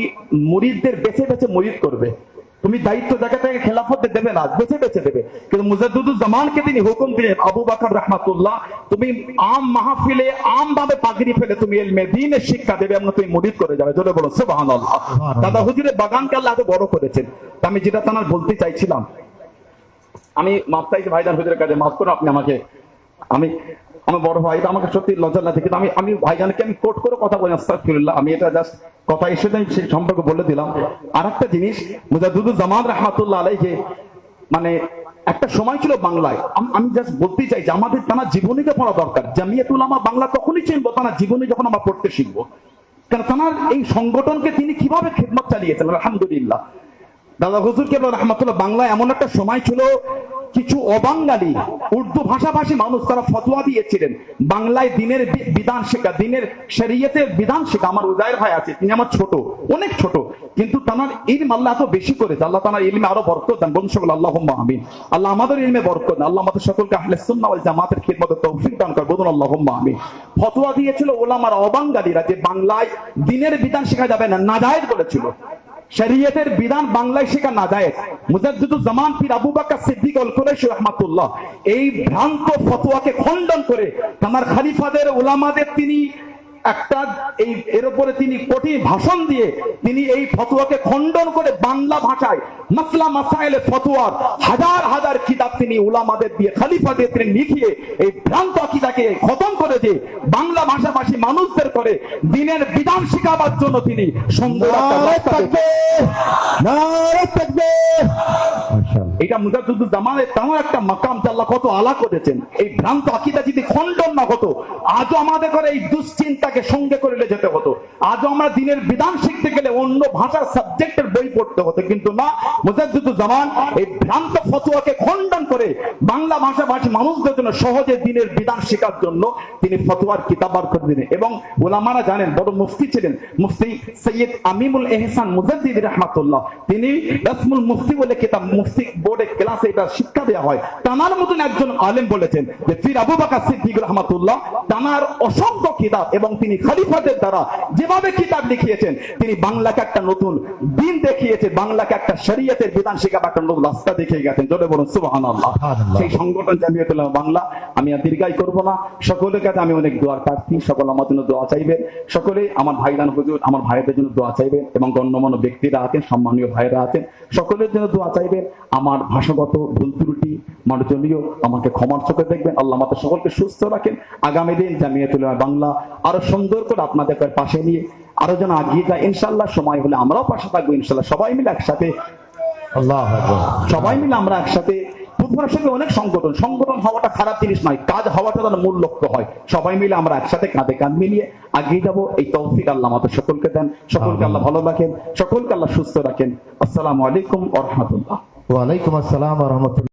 মুরিদদের বেছে বেছে মুরিদ করবে, তুমি দায়িত্ব জায়গা থেকে খেলাফত দেবে না, বেছে বেছে দেবে। কিন্তু মুজাদ্দিদুল জামানকে তিনি হুকুম দিলেন, আবু বকর রাহমাতুল্লাহ তুমি আম মাহফিলে আম ভাবে পাগড়ি ফেলে তুমি ইলমে দ্বীনের শিক্ষা দেবে এবং তুমি মুরিদ করে যাবে। জোরে বলুন সুবহানাল্লাহ। দাদা হুজুরের বাগানকে আল্লাহ এত বড় করেছেন। আমি যেটা তার বলতে চাইছিলাম, আমি মাফ চাইছি ভাইজান হুজুরের কাছে, মাফ করুন আপনি আমাকে, আমার বড় ভাই, আমাকে সত্যি লজ্জা লাগে, কিন্তু আমি ভাইজানকে আমি কোট করে কথা বলি, আস্তাগফিরুল্লাহ। আমি এটা জাস্ট কথা এসে সেই সম্পর্কে বলে দিলাম। আর একটা জিনিস, মুজাদ্দিদুল জামান রাহমাতুল্লাহ আলাইহি, মানে একটা সময় ছিল বাংলায়, আমি জাস্ট বলতে চাই যে আমাদের তার জীবনীকে পড়া দরকার। জামিয়াতুল উলামা বাংলা তখনই চিনবো তার জীবনী যখন আমরা পড়তে শিখবো, কারণ তার এই সংগঠনকে তিনি কিভাবে খেদমত চালিয়েছেন। আলহামদুলিল্লাহ। দাদা হুজুর কেবল রাহমাতুল্লাহ, বাংলায় এমন একটা সময় ছিল কিছু অবাঙালি উর্দু ভাষাভাষী মানুষ তারা ফতোয়া দিয়েছিলেন বাংলায় দিনের বিধান শেখা, দিনের শরীয়তের বিধান শেখা। আমার উদয়ের ভাই আছে, তিনি আমার ছোট, অনেক ছোট, কিন্তু তার ইলম আল্লাহ এত বেশি করেছে। আল্লাহ তার ইলমে আরো বরকত দেন। বলুন সকল আল্লাহুম্মা আমিন। আল্লাহ আমাদের ইলমে বরকত দেন। আল্লাহ আমাদের সকলকে আহলে সুন্নাহ ওয়াল জামাতের খিদমতে তৌফিক দান করেন। বলুন আল্লাহুম্মা আমিন। ফতোয়া দিয়েছিল ওলামারা, অবাঙালিরা, যে বাংলায় দিনের বিধান শেখা যাবে না, নাজায়েজ বলেছিল। শরীয়তের বিধান বাংলায় শেখা নাজায়েজ। মুজাদ্দিদুল জামান পীর আবু বকর সিদ্দিক আল কুরাইশি রাহমাতুল্লাহ এই ভ্রান্ত ফতোয়াকে খণ্ডন করে তার খলিফাদের, উলামাদের তিনি একটা এর উপরে তিনি কঠিন ভাষণ দিয়ে তিনি এই ফতোয়াকে খণ্ডন করে বাংলা ভাষায় মাসলা মাসাইলে ফতোয়ার হাজার হাজার কিতাব তিনি উলামাদের দিয়ে, খলিফাদের তিনি লিখিয়ে এই ভ্রান্ত আকীদাকে খতম করে দিয়ে বাংলা ভাষাভাষী মানুষদের করে দিনের বিধান শিখাবার জন্য তিনি সুন্দর একটা রাস্তা এটা মুজাদ্দিদুল জামানের তাও একটা মাকাম, আল্লাহ কত আলা করেছেন। এই ভ্রান্ত আকীদা যদি খণ্ডন না হতো, আজও আমাদের করে এই দুশ্চিন্তাকে সঙ্গে করে যেতে হতো। আজও আমরা দিনের বিধান শিখতে গেলে অন্য ভাষার সাবজেক্টের বই পড়তে হতো, কিন্তু না, মুজাদ্দিদুল জামান এই ভ্রান্ত ফতোয়াকে খণ্ডন করে বাংলা ভাষাভাষী মানুষদের জন্য সহজে দিনের বিধান শেখার জন্য তিনি ফতোয়ার কিতাব বার করে দিলেন। এবং ওলামারা জানেন, বড় মুফতি ছিলেন মুফতি সৈয়দ আমিমুল এহসান মুজাদ্দিদি রাহমাতুল্লাহ, তিনি রাসমুল মুফতি বলে কিতাব, মুফতি বোর্ডে ক্লাসে এটা শিক্ষা দেওয়া হয়। তানার মতন একজন আলেম বলেছেন যে পীর আবু বকর সিদ্দিক রাহমাতুল্লাহ তানার অসংখ্য কিতাব এবং তিনি খলিফাদের দ্বারা যেভাবে কিতাব লিখিয়েছেন, তিনি বাংলাকে একটা নতুন দিন দেখিয়েছে, বাংলাকে একটা শরীয়তের বিধান শেখাবার একটা নতুন রাস্তা দেখিয়ে গেছেন। জোরে বলুন সুবহানাল্লাহ। সেই সংগঠন জামিয়াতুল উলামা বাংলা। আমি আর দীর্ঘায়ী করবো না, সকলের কাছে আমি অনেক দোয়ার প্রার্থী, সকল আমার জন্য দোয়া চাইবেন। সকলে আমার ভাইজান হুজুর, আমার ভাইদের জন্য দোয়া চাইবেন এবং গণ্যমান্য ব্যক্তিরা আছেন, সম্মানীয় ভাইরা আছেন, সকলের জন্য দোয়া চাইবেন। আমার ভাষাগত ভুল ত্রুটি মার্জনীয়, আমাকে ক্ষমার চোখে দেখবেন। আল্লাহ আমাদের সকলকে সুস্থ রাখেন। আগামী দিন জামিয়াতুল উলামা বাংলা আরো সুন্দর করে আপনাদের পাশে নিয়ে আরো যেন এগিয়ে যায় ইনশাআল্লাহ। সময় হলে আমরাও পাশে থাকবো ইনশাআল্লাহ। সবাই মিলে একসাথে, সবাই মিলে আমরা একসাথে বুধবারের সঙ্গে অনেক সংগঠন হওয়াটা খারাপ জিনিস নয়, কাজ হওয়াটা তার মূল লক্ষ্য হয়। সবাই মিলে আমরা একসাথে কাঁধে কাঁধ মিলিয়ে আগিয়ে যাবো, এই তৌফিক আল্লাহ আমাদের সকলকে দেন, সকলকে আল্লাহ ভালো রাখেন, সকলকে আল্লাহ সুস্থ রাখেন। আসসালামু আলাইকুম ওয়া রাহমাতুল্লাহ। ওয়ালাইকুম আসসালাম ওয়া রাহমাতুল্লাহ।